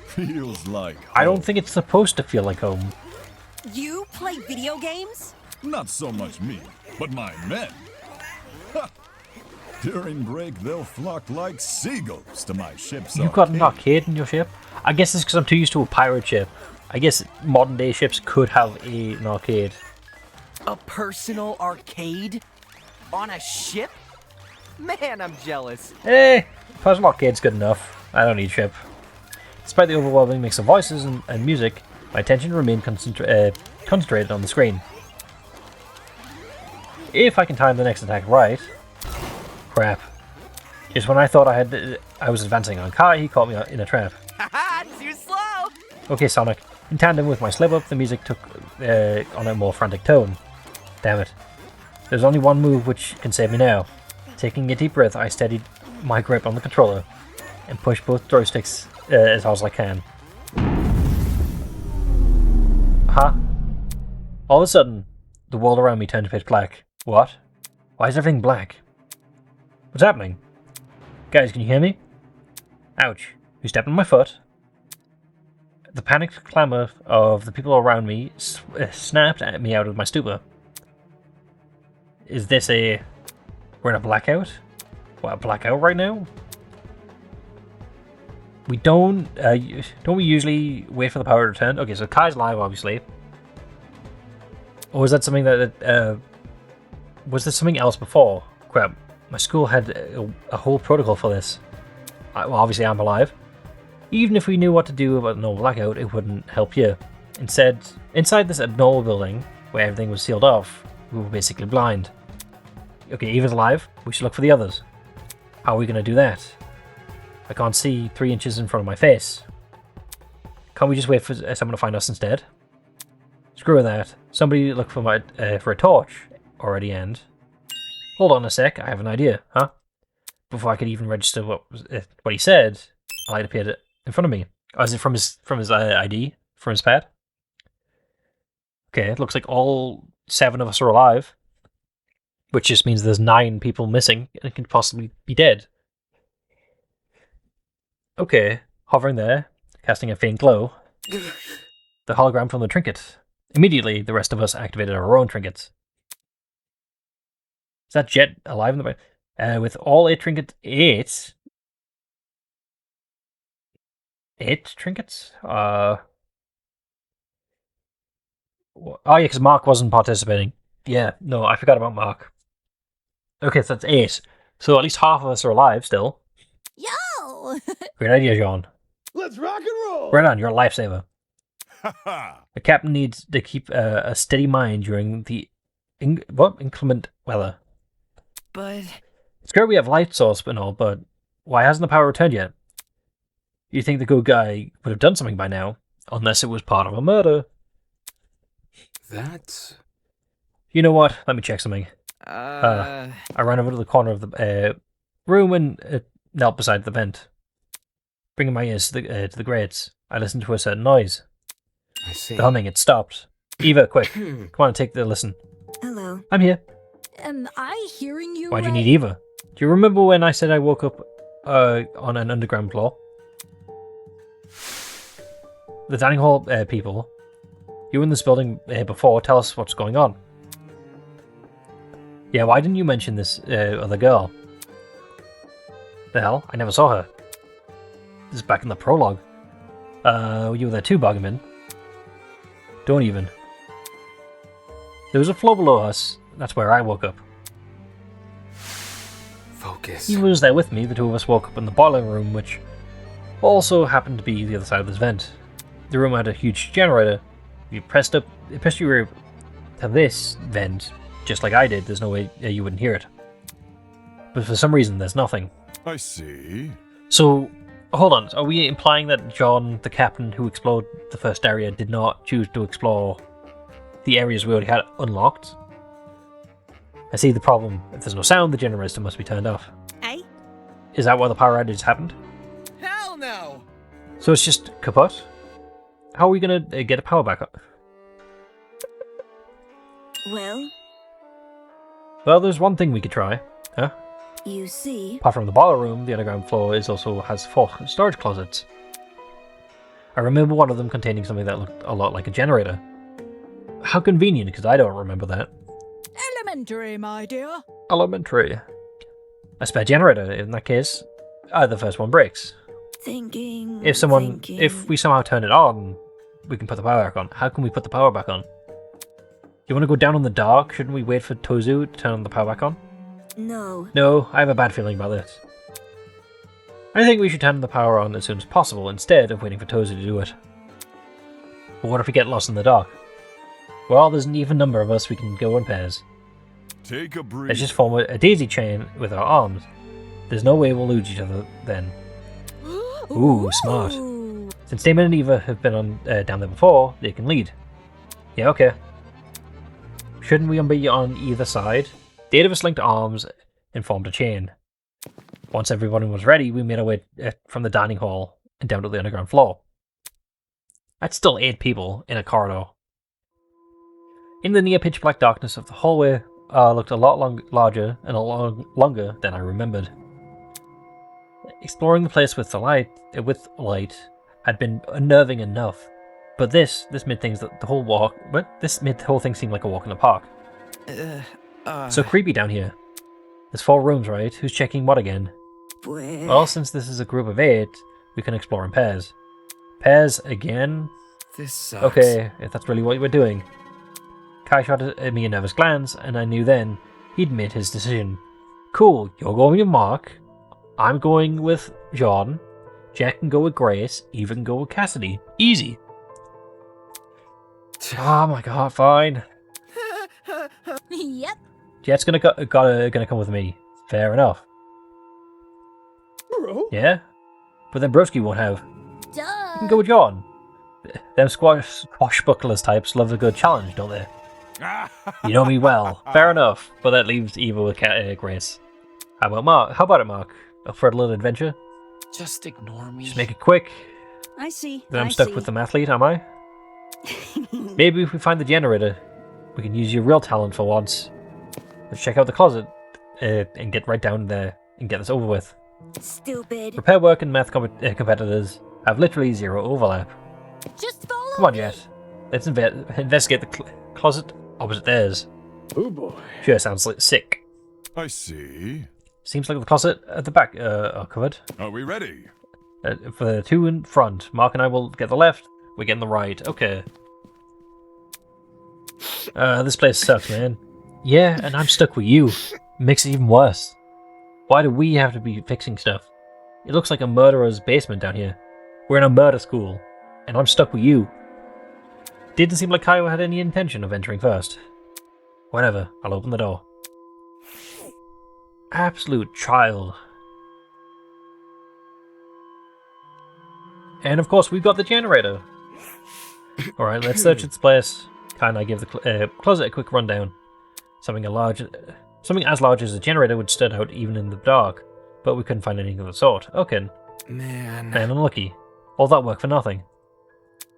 feels like I don't home. think it's supposed to feel like home. You play video games? Not so much me, but my men. Ha! During break, they'll flock like seagulls to my ship's You've got an arcade. arcade in your ship? I guess it's because I'm too used to a pirate ship. I guess modern day ships could have an arcade. A personal arcade? On a ship? Man, I'm jealous. Personal arcade's good enough. I don't need ship. Despite the overwhelming mix of voices and music, my attention remained concentrated on the screen. If I can time the next attack right... Crap. Just when I thought I was advancing on Kai, he caught me in a trap. Haha, too slow! Okay, Sonic. In tandem with my slip-up, the music took on a more frantic tone. Damn it. There's only one move which can save me now. Taking a deep breath, I steadied my grip on the controller and pushed both joysticks as hard as I can. Huh? All of a sudden, the world around me turned pitch black. What? Why is everything black? What's happening? Guys, can you hear me? Ouch. Who stepped on my foot? The panicked clamour of the people around me snapped at me out of my stupor. Is this a... We're in a blackout? What, a blackout right now? We don't we usually wait for the power to return? Okay, so Kai's live, obviously. Or was that something that... was there something else before? Crap, my school had a whole protocol for this. Well, obviously I'm alive. Even if we knew what to do about a normal blackout, it wouldn't help you. Instead, inside this abnormal building, where everything was sealed off, we were basically blind. Okay, Eva's alive, we should look for the others. How are we going to do that? I can't see 3 inches in front of my face. Can't we just wait for someone to find us instead? Screw that. Somebody look for a torch already end. Hold on a sec, I have an idea, huh? Before I could even register what he said, a light appeared in front of me. Oh, is it from his ID? From his pad? Okay, it looks like all 7 of us are alive. Which just means there's 9 people missing and can possibly be dead. Okay, hovering there, casting a faint glow. The hologram from the trinket. Immediately, the rest of us activated our own trinkets. Is that Jet alive in the back? With all 8 trinkets... 8? 8 trinkets? Oh yeah, because Mark wasn't participating. Yeah, no, I forgot about Mark. Okay, so that's 8. So at least half of us are alive still. Yo! Great idea, John. Let's rock and roll! Right on, you're a lifesaver. Ha The captain needs to keep a steady mind during the inclement weather. But... It's great we have light source and all, but why hasn't the power returned yet? You'd think the good guy would have done something by now, unless it was part of a murder. That's... You know what? Let me check something. Uh... I ran over to the corner of the room and knelt beside the vent. Bringing my ears to the grates, I listened to a certain noise. I see. The humming had stopped. Eva, quick. Come on and take the listen. Hello. I'm here. Am I hearing you Why do you right? need Eva? Do you remember when I said I woke up on an underground floor? The dining hall people. You were in this building before. Tell us what's going on. Yeah, why didn't you mention this other girl? The hell? I never saw her. This is back in the prologue. You were there too, Buggerman. Don't even. There was a floor below us. That's where I woke up. Focus. He was there with me. The 2 of us woke up in the boiler room, which also happened to be the other side of this vent. The room had a huge generator. If you pressed your to this vent, just like I did, there's no way you wouldn't hear it. But for some reason, there's nothing. I see. So, hold on. Are we implying that John, the captain who explored the first area, did not choose to explore the areas we already had unlocked? I see the problem. If there's no sound, the generator must be turned off. Eh? Is that why the power outage happened? Hell no! So it's just kaput? How are we gonna get a power back up? Well, there's one thing we could try. Huh? You see... Apart from the boiler room, the underground floor also has 4 storage closets. I remember one of them containing something that looked a lot like a generator. How convenient, because I don't remember that. Elementary, my dear. Elementary. A spare generator, in that case. The first one breaks. Thinking... If we somehow turn it on, we can put the power back on. How can we put the power back on? You want to go down in the dark? Shouldn't we wait for Tozu to turn the power back on? No. No, I have a bad feeling about this. I think we should turn the power on as soon as possible, instead of waiting for Tozu to do it. But what if we get lost in the dark? Well, there's an even number of us, we can go in pairs. Take a breath. Let's just form a daisy chain with our arms. There's no way we'll lose each other then. Ooh, smart. Since Damon and Eva have been on down there before, they can lead. Yeah, okay. Shouldn't we be on either side? The 8 of us linked arms and formed a chain. Once everyone was ready, we made our way from the dining hall and down to the underground floor. That's still 8 people in a corridor. In the near pitch black darkness of the hallway, looked a lot larger and a lot longer than I remembered. Exploring the place with light had been unnerving enough, but this made things this made the whole thing seem like a walk in the park. So creepy down here. There's 4 rooms, right? Who's checking what again? Well, since this is a group of 8, we can explore in pairs. Pairs again? This sucks. Okay, if that's really what we're doing. Kai shot at me a nervous glance, and I knew then he'd made his decision. Cool, you're going with Mark. I'm going with John. Jack can go with Grace. Eva can go with Cassidy. Easy. Oh my god, fine. Yep. Jet's gonna come with me. Fair enough. Bro? Yeah? But then Broski won't have. Duh. You can go with John. Them swashbucklers types love a good challenge, don't they? You know me well. Fair enough. But that leaves Eva with Grace. How about Mark? How about it, Mark? Up for a little adventure? Just ignore me. Just make it quick. I see. Then I'm stuck with the mathlete, am I? Maybe if we find the generator, we can use your real talent for once. Let's check out the closet and get right down there and get this over with. Stupid. Repair work and math competitors have literally 0 overlap. Just follow Come on, me. Jet. Let's investigate the closet opposite theirs. Oh boy. Sure sounds sick. I see. Seems like the closet at the back are covered. Are we ready? For the 2 in front, Mark and I will get the left, we're getting the right. Okay. This place sucks, man. Yeah, and I'm stuck with you. Makes it even worse. Why do we have to be fixing stuff? It looks like a murderer's basement down here. We're in a murder school, and I'm stuck with you. Didn't seem like Kyle had any intention of entering first. Whatever, I'll open the door. Absolute child. And of course, we've got the generator. Alright, let's search this place. Can I give the closet a quick rundown? Something as large as a generator would stand out even in the dark, but we couldn't find anything of the sort. Okay. Man. And unlucky. All that work for nothing.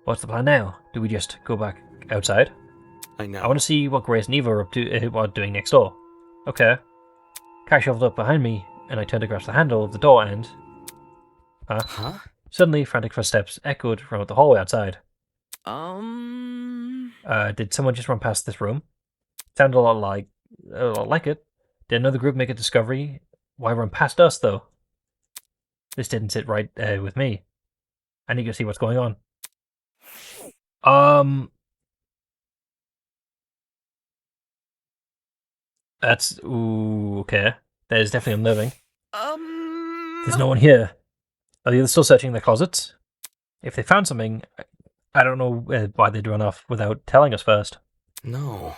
What's the plan now? Do we just go back outside? I know. I want to see what Grace and Eva are up to, are doing next door. Okay. Kai shoved up behind me, and I turned to grasp the handle of the door and... Huh? Suddenly, frantic footsteps echoed from the hallway outside. Did someone just run past this room? Sounded a lot like it. Did another group make a discovery? Why run past us, though? This didn't sit right with me. I need to see what's going on. That's... Ooh, okay. That is definitely unnerving. There's no one here. Are they still searching their closets? If they found something, I don't know why they'd run off without telling us first. No.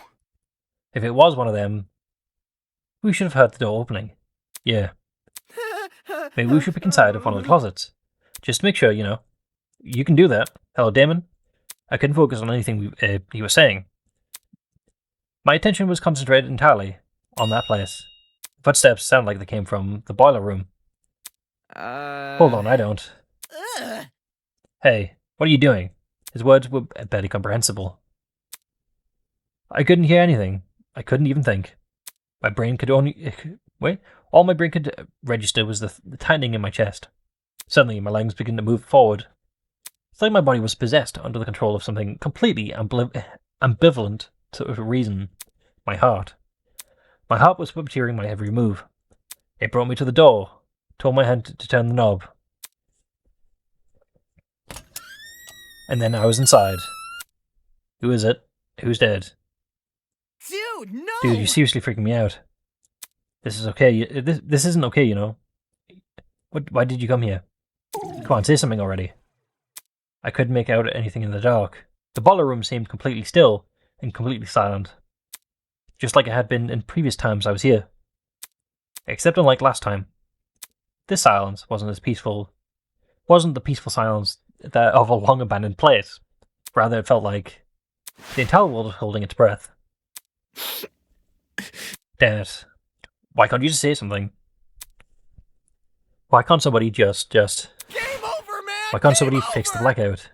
If it was one of them, we should have heard the door opening. Yeah. Maybe we should pick inside of one of the closets. Just to make sure, you know. You can do that. Hello, Damon. I couldn't focus on anything he was saying. My attention was concentrated entirely on that place. Footsteps sound like they came from the boiler room. Hold on, I don't. Hey, what are you doing? His words were barely comprehensible. I couldn't hear anything. I couldn't even think. My brain could only... Wait. All my brain could register was the tightening in my chest. Suddenly, my legs began to move forward. It's like my body was possessed under the control of something completely ambivalent to reason. My heart. My heart was puppeteering my every move. It brought me to the door, told my hand to turn the knob. And then I was inside. Who is it? Who's dead? Dude, no! Dude, you're seriously freaking me out. This is okay. This isn't okay, you know. Why did you come here? Come on, say something already. I couldn't make out anything in the dark. The boiler room seemed completely still and completely silent. just like it had been in previous times I was here. Except unlike last time, this silence wasn't the peaceful silence of a long abandoned place. Rather, it felt like the entire world was holding its breath. Damn it. Why can't you just say something? Why can't somebody just... Game over, man! Why can't somebody Game fix the over! blackout?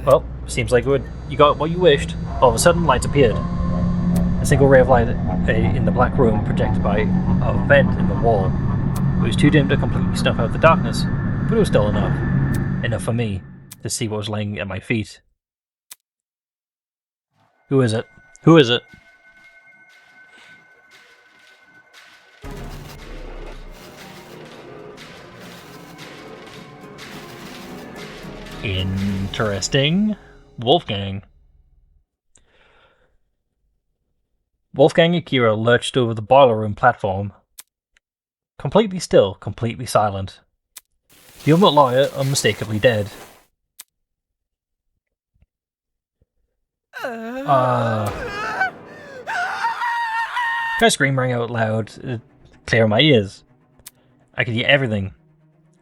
Well, seems like you got what you wished. All of a sudden, lights appeared. A single ray of light in the black room projected by a vent in the wall. It was too dim to completely snuff out the darkness, but it was still enough. Enough for me to see what was laying at my feet. Who is it? Who is it? Interesting. Wolfgang. Wolfgang and Akira lurched over the boiler room platform. Completely still, completely silent. The ultimate lawyer unmistakably dead. My scream rang out loud, clear in my ears. I could hear everything.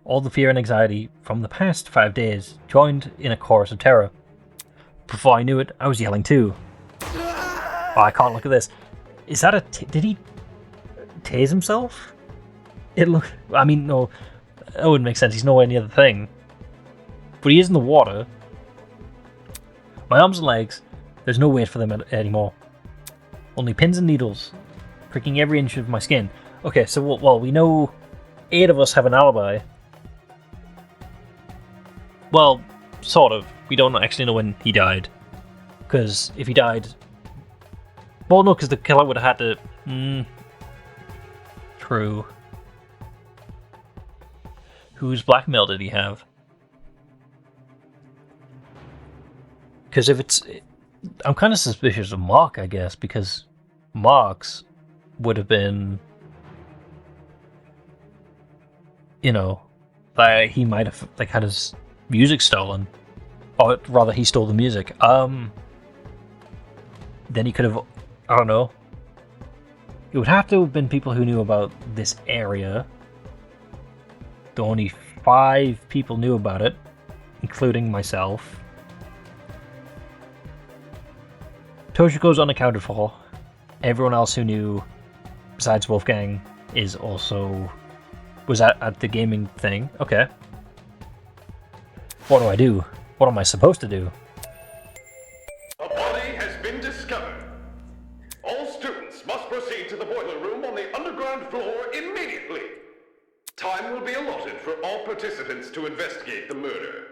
All the fear and anxiety from the past 5 days joined in a chorus of terror. Before I knew it, I was yelling too. Oh, I can't look at this. Is that did he tase himself? It looked... I mean, no, that wouldn't make sense. He's nowhere near the thing. But he is in the water. My arms and legs, there's no weight for them anymore. Only pins and needles, pricking every inch of my skin. Okay, so, well, we know 8 of us have an alibi. Well, sort of. We don't actually know when he died. Because if he died... Well, no, because the killer would have had to... True. Whose blackmail did he have? Because if it's... I'm kind of suspicious of Mark, I guess, because Mark's would have been... You know, that he might have had his music stolen. Or rather, he stole the music. Then he could have... I don't know. It would have to have been people who knew about this area. Though only 5 people knew about it, including myself. Toshiko's unaccounted for. Everyone else who knew, besides Wolfgang, was at the gaming thing. Okay. What do I do? What am I supposed to do? A body has been discovered. All students must proceed to the boiler room on the underground floor immediately. Time will be allotted for all participants to investigate the murder.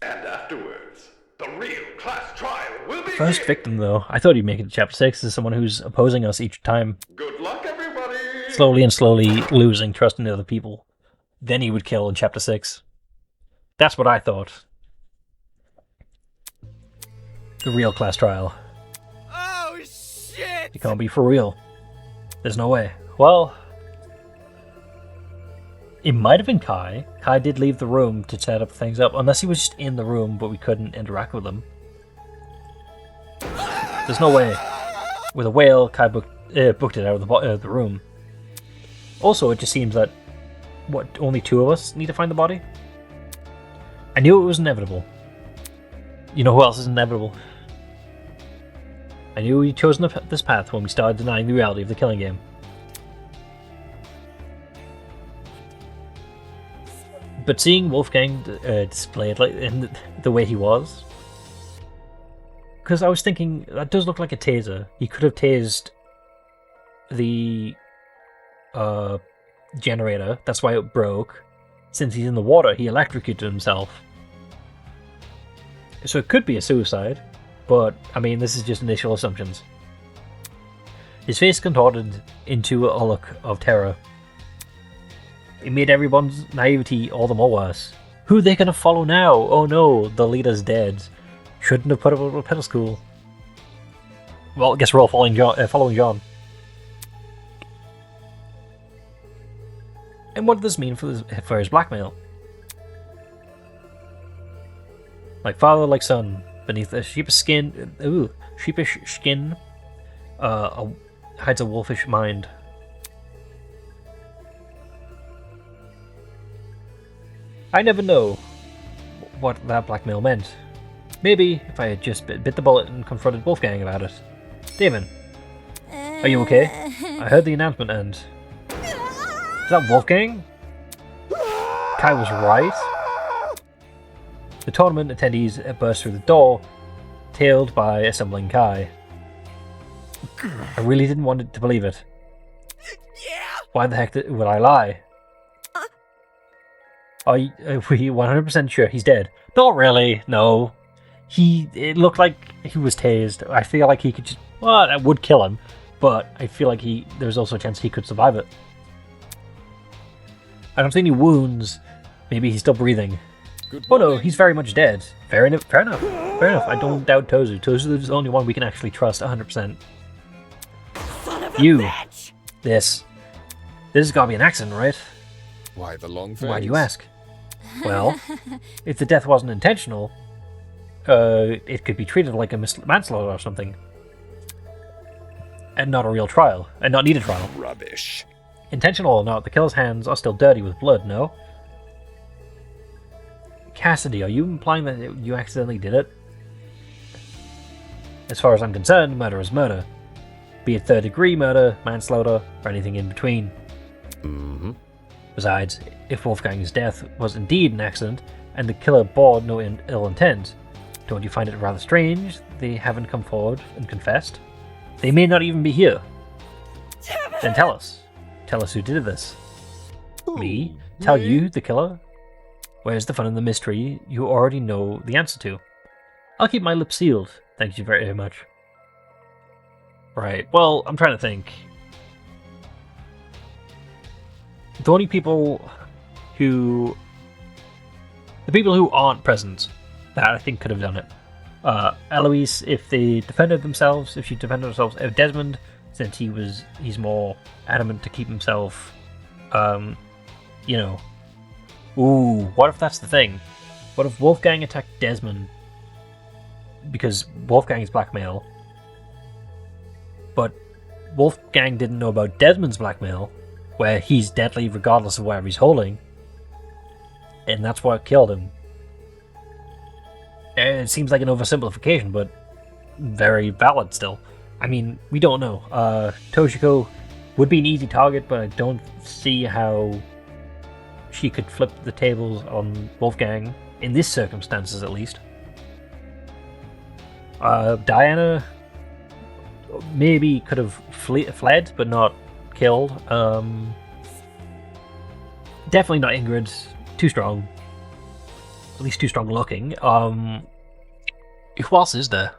And afterwards, the real class trial will begin. First victim, though. I thought he'd make it to Chapter 6 as someone who's opposing us each time. Good luck, everybody! Slowly and slowly losing trust in the other people. Then he would kill in Chapter 6. That's what I thought. The real class trial. Oh, shit! It can't be for real. There's no way. Well... It might have been Kai. Kai did leave the room to set up things up, unless he was just in the room, but we couldn't interact with him. There's no way. With a whale, Kai booked it out of the room. Also, it just seems that, only 2 of us need to find the body? I knew it was inevitable. You know who else is inevitable? I knew we'd chosen this path when we started denying the reality of the killing game. But seeing Wolfgang displayed in the way he was, because I was thinking that does look like a taser. He could have tased the generator. That's why it broke. Since he's in the water, he electrocuted himself. So it could be a suicide, but I mean, this is just initial assumptions. His face contorted into a look of terror. It made everyone's naivety all the more worse. Who are they gonna follow now? Oh no, the leader's dead. Shouldn't have put up a pedestal. Well, I guess we're all following John. And what does this mean for his blackmail? Like father, like son. Beneath a sheepish skin, hides a wolfish mind. I never know what that blackmail meant. Maybe if I had just bit the bullet and confronted Wolfgang about it. Damon, are you okay? I heard the announcement end. Is that Wolfgang? Kai was right. The tournament attendees burst through the door, tailed by assembling Kai. I really didn't want to believe it. Yeah! Why the heck would I lie? Are we 100% sure he's dead? Not really, no. It looked like he was tased. I feel like he could just... Well, that would kill him, but I feel like there's also a chance he could survive it. I don't see any wounds. Maybe he's still breathing. Oh no, he's very much dead. Fair enough, fair enough. Fair enough, I don't doubt Tozu. Tozu is the only one we can actually trust 100%. This has gotta be an accident, right? Why the long face? Why do you ask? Well, if the death wasn't intentional, it could be treated like a manslaughter or something. And not a real trial. And not need a trial. Rubbish. Intentional or not, the killer's hands are still dirty with blood, no? Cassidy, are you implying that you accidentally did it? As far as I'm concerned, murder is murder. Be it third-degree murder, manslaughter, or anything in between. Mm-hmm. Besides, if Wolfgang's death was indeed an accident, and the killer bore no ill intent, don't you find it rather strange they haven't come forward and confessed? They may not even be here. Then tell us. Tell us who did this. Me? Tell you, the killer? Where's the fun in the mystery you already know the answer to? I'll keep my lips sealed, thank you very much. Right, well, I'm trying to think. The only people who... The people who aren't present that I think could have done it. Eloise, if they defended themselves, if she defended herself. Desmond, since he's more adamant to keep himself, you know. Ooh, what if that's the thing? What if Wolfgang attacked Desmond? Because Wolfgang is blackmail. But Wolfgang didn't know about Desmond's blackmail, where he's deadly regardless of whatever he's holding. And that's what killed him. It seems like an oversimplification, but very valid still. I mean, we don't know. Toshiko would be an easy target, but I don't see how she could flip the tables on Wolfgang, in this circumstances at least. Diana maybe could have fled, but not killed. Definitely not Ingrid. Too strong. At least too strong looking. Who else is there?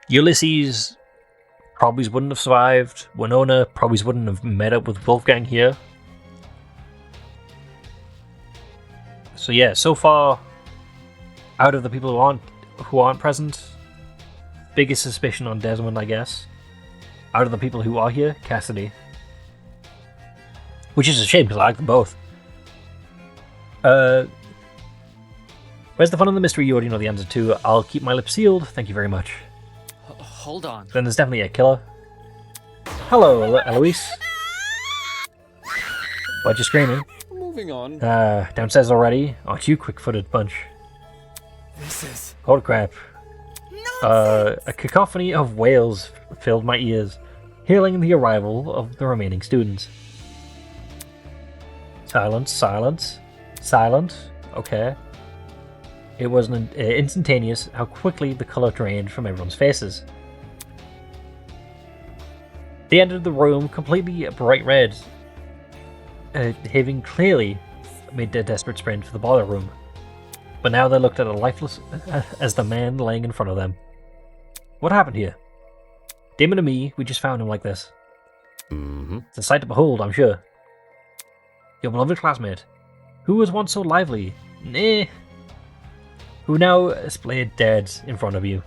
Ulysses probably wouldn't have survived. Winona probably wouldn't have met up with Wolfgang here. So yeah, so far, out of the people who aren't present, biggest suspicion on Desmond, I guess. Out of the people who are here, Cassidy. Which is a shame, because I like them both. Where's the fun in the mystery you already know the answer to? I'll keep my lips sealed, thank you very much. Hold on. Then there's definitely a killer. Hello, Eloise. Why'd you screaming? Moving on. Downstairs already? Aren't you quick-footed bunch? This is... Holy crap. A cacophony of wails filled my ears, heralding the arrival of the remaining students. Silence, silence, silent. Okay. It was instantaneous how quickly the colour drained from everyone's faces. They entered the room completely bright red, having clearly made their desperate sprint for the boiler room. But now they looked at a lifeless as the man laying in front of them. What happened here? Damon and me, we just found him like this. Mm-hmm. It's a sight to behold, I'm sure. Your beloved classmate, who was once so lively, who now is played dead in front of you.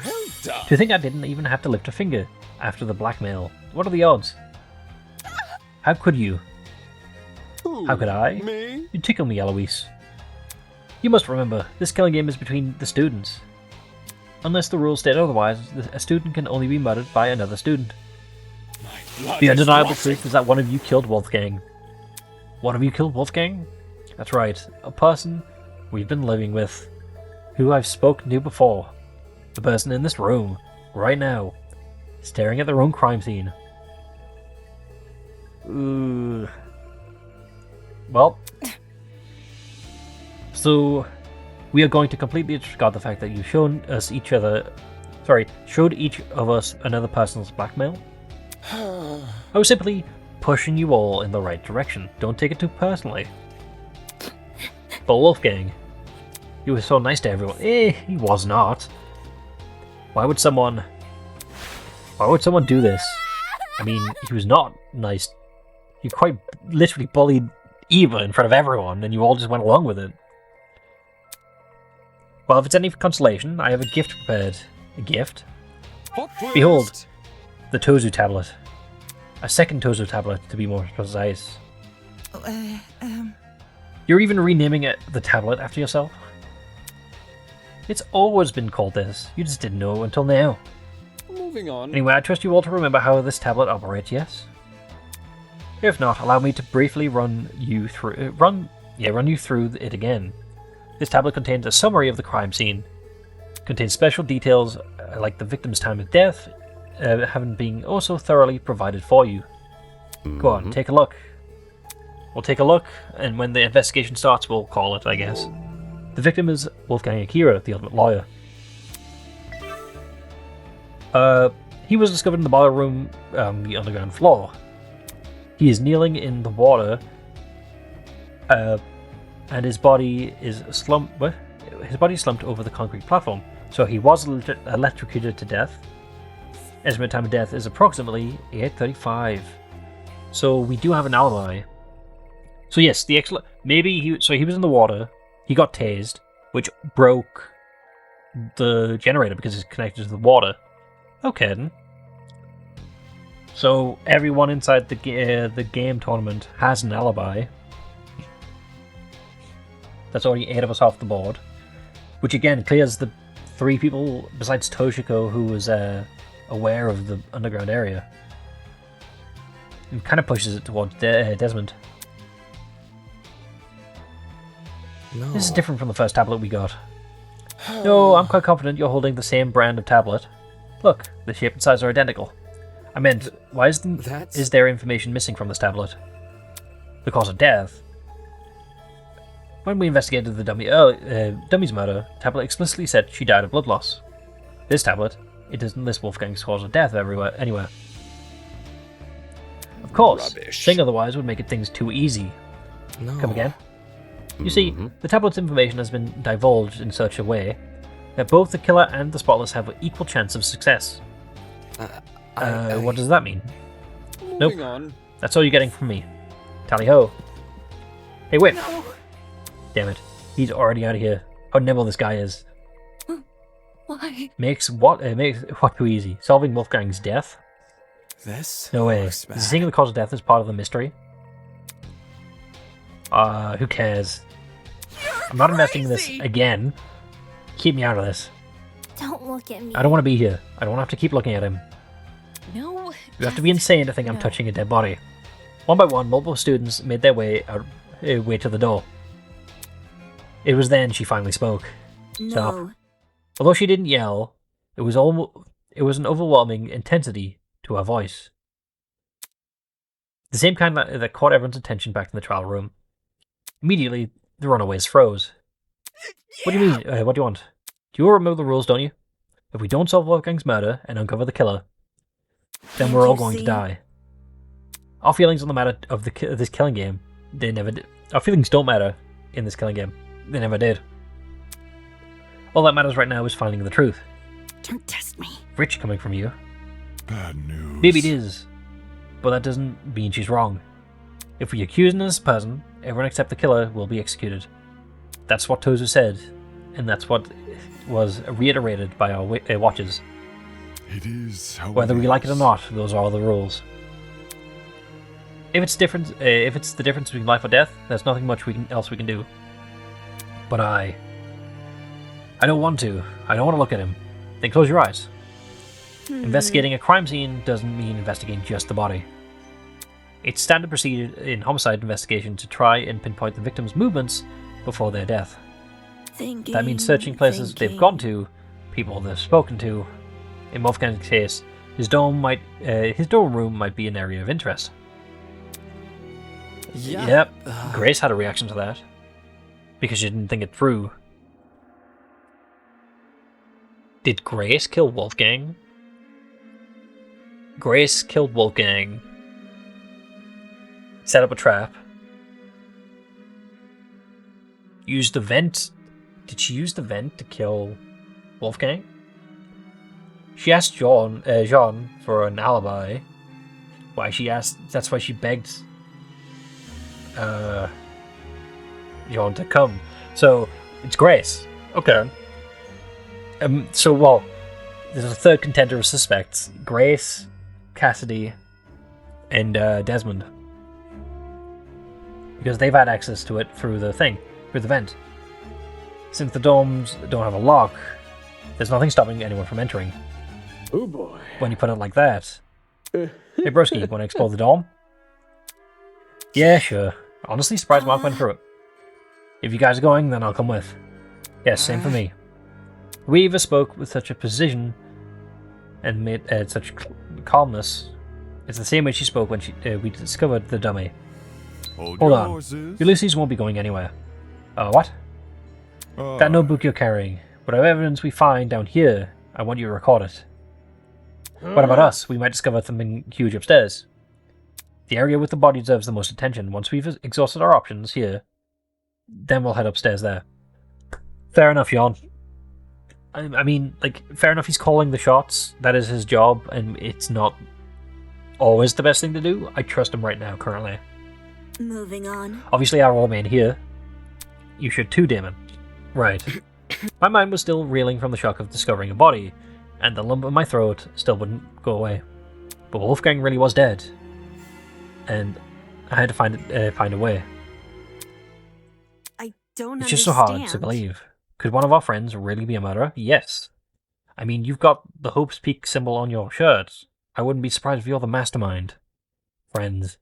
Well done. To think I didn't even have to lift a finger after the blackmail. What are the odds? How could you? Who? How could I? Me? You tickle me, Eloise. You must remember, this killing game is between the students. Unless the rules state otherwise, a student can only be murdered by another student. The undeniable truth is that one of you killed Wolfgang. One of you killed Wolfgang? That's right, a person we've been living with, who I've spoken to before. The person in this room, right now, staring at their own crime scene. Ooh. Well, so we are going to completely disregard the fact that you've showed each of us another person's blackmail. I was simply pushing you all in the right direction. Don't take it too personally. But Wolfgang, he was so nice to everyone. He was not. Why would someone do this? I mean, he was not nice. He quite literally bullied Eva in front of everyone, and you all just went along with it. Well, if it's any consolation, I have a gift prepared. A gift? Behold, the Tozu tablet. A second Tozu tablet, to be more precise. You're even renaming it the tablet after yourself? It's always been called this. You just didn't know until now. Moving on. Anyway, I trust you all to remember how this tablet operates, yes? If not, allow me to briefly run you through it again. This tablet contains a summary of the crime scene. Contains special details like the victim's time of death, having been also thoroughly provided for you. Go on, take a look. We'll take a look, and when the investigation starts, we'll call it, I guess. The victim is Wolfgang Akira, the ultimate lawyer. He was discovered in the boiler room, the underground floor. He is kneeling in the water, and his body is slumped. What? His body is slumped over the concrete platform. So he was electrocuted to death. Estimated time of death is approximately 8:35. So we do have an alibi. So yes, he was in the water. He got tased, which broke the generator because it's connected to the water. Okay then. So everyone inside the game tournament has an alibi. That's already 8 of us off the board, which again clears the 3 people besides Toshiko who was aware of the underground area, and kind of pushes it towards Desmond. No. This is different from the first tablet we got. No, I'm quite confident you're holding the same brand of tablet. Look, the shape and size are identical. I meant, why is there information missing from this tablet? The cause of death? When we investigated the dummy's murder, the tablet explicitly said she died of blood loss. This tablet, it doesn't list Wolfgang's cause of death anywhere. Of course, Rubbish. saying otherwise would make things too easy. No. Come again? You see, the tablet's information has been divulged in such a way that both the killer and the spotless have an equal chance of success. What does that mean? Moving on. That's all you're getting from me. Tally-ho. Hey, wait. No. Damn it. He's already out of here. How nimble this guy is. Why? Makes what too easy? Solving Wolfgang's death? This? No way. looks bad. Is seeing the cause of death as part of the mystery? Who cares? I'm not investing in this again. Keep me out of this. Don't look at me. I don't want to be here. I don't have to keep looking at him. No. You have to be insane to think I'm touching a dead body. One by one, multiple students made their way to the door. It was then she finally spoke. Stop. No. Although she didn't yell, it was an overwhelming intensity to her voice. The same kind that caught everyone's attention back in the trial room. Immediately, the runaways froze. What do you mean? What do you want? Do you all remember the rules, don't you? If we don't solve Wolfgang's murder and uncover the killer, then we're all going to die. Our feelings on the matter of this killing game, they never did. Our feelings don't matter in this killing game. They never did. All that matters right now is finding the truth. Don't test me. Rich coming from you. Bad news. Maybe it is, but that doesn't mean she's wrong. If we accuse this person, everyone except the killer will be executed. That's what Tozu said, and that's what was reiterated by our watchers. It is how Whether it we like it or is. not, those are all the rules. If it's the difference between life or death, there's nothing much else we can do. But I don't want to. I don't want to look at him. Then close your eyes. Investigating a crime scene doesn't mean investigating just the body. It's standard procedure in homicide investigation to try and pinpoint the victim's movements before their death. That means searching places they've gone to, people they've spoken to. In Wolfgang's case, his dorm room might be an area of interest. Yeah. Yep, Grace had a reaction to that. Because she didn't think it through. Did Grace kill Wolfgang? Grace killed Wolfgang. Set up a trap. Used the vent. Did she use the vent to kill Wolfgang? She asked Jean for an alibi. That's why she begged Jean to come. So it's Grace. Okay. There's a third contender of suspects: Grace, Cassidy, and Desmond, because they've had access to it through the vent. Since the dorms don't have a lock, there's nothing stopping anyone from entering. Oh boy. When you put it like that. Hey broski, want to explore the dorm? Yeah, sure. Honestly, surprised Mark went through it. If you guys are going, then I'll come with. Yes, same for me. Weaver spoke with such a precision and made such calmness. It's the same way she spoke when we discovered the dummy. Hold on. Ulysses won't be going anywhere. What? That notebook you're carrying. Whatever evidence we find down here, I want you to record it. What about us? We might discover something huge upstairs. The area with the body deserves the most attention. Once we've exhausted our options here, then we'll head upstairs there. Fair enough, Jan. I mean, fair enough, he's calling the shots. That is his job, and it's not always the best thing to do. I trust him right now, currently. Moving on. Obviously, our old man here. You should too, Damon. Right. My mind was still reeling from the shock of discovering a body, and the lump in my throat still wouldn't go away. But Wolfgang really was dead, and I had to find a way. I don't It's just so hard to believe. Could one of our friends really be a murderer? Yes. I mean, you've got the Hope's Peak symbol on your shirt. I wouldn't be surprised if you're the mastermind. Friends.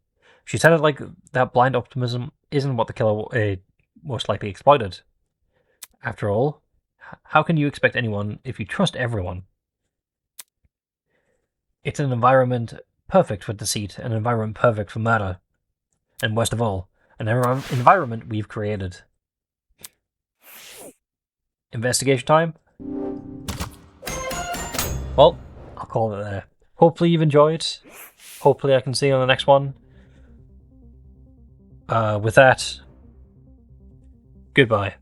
She said it like that blind optimism isn't what the killer most likely exploited. After all, how can you expect anyone if you trust everyone? It's an environment perfect for deceit, an environment perfect for murder. And worst of all, an environment we've created. Investigation time? Well, I'll call it there. Hopefully you've enjoyed. Hopefully I can see you on the next one. With that, goodbye.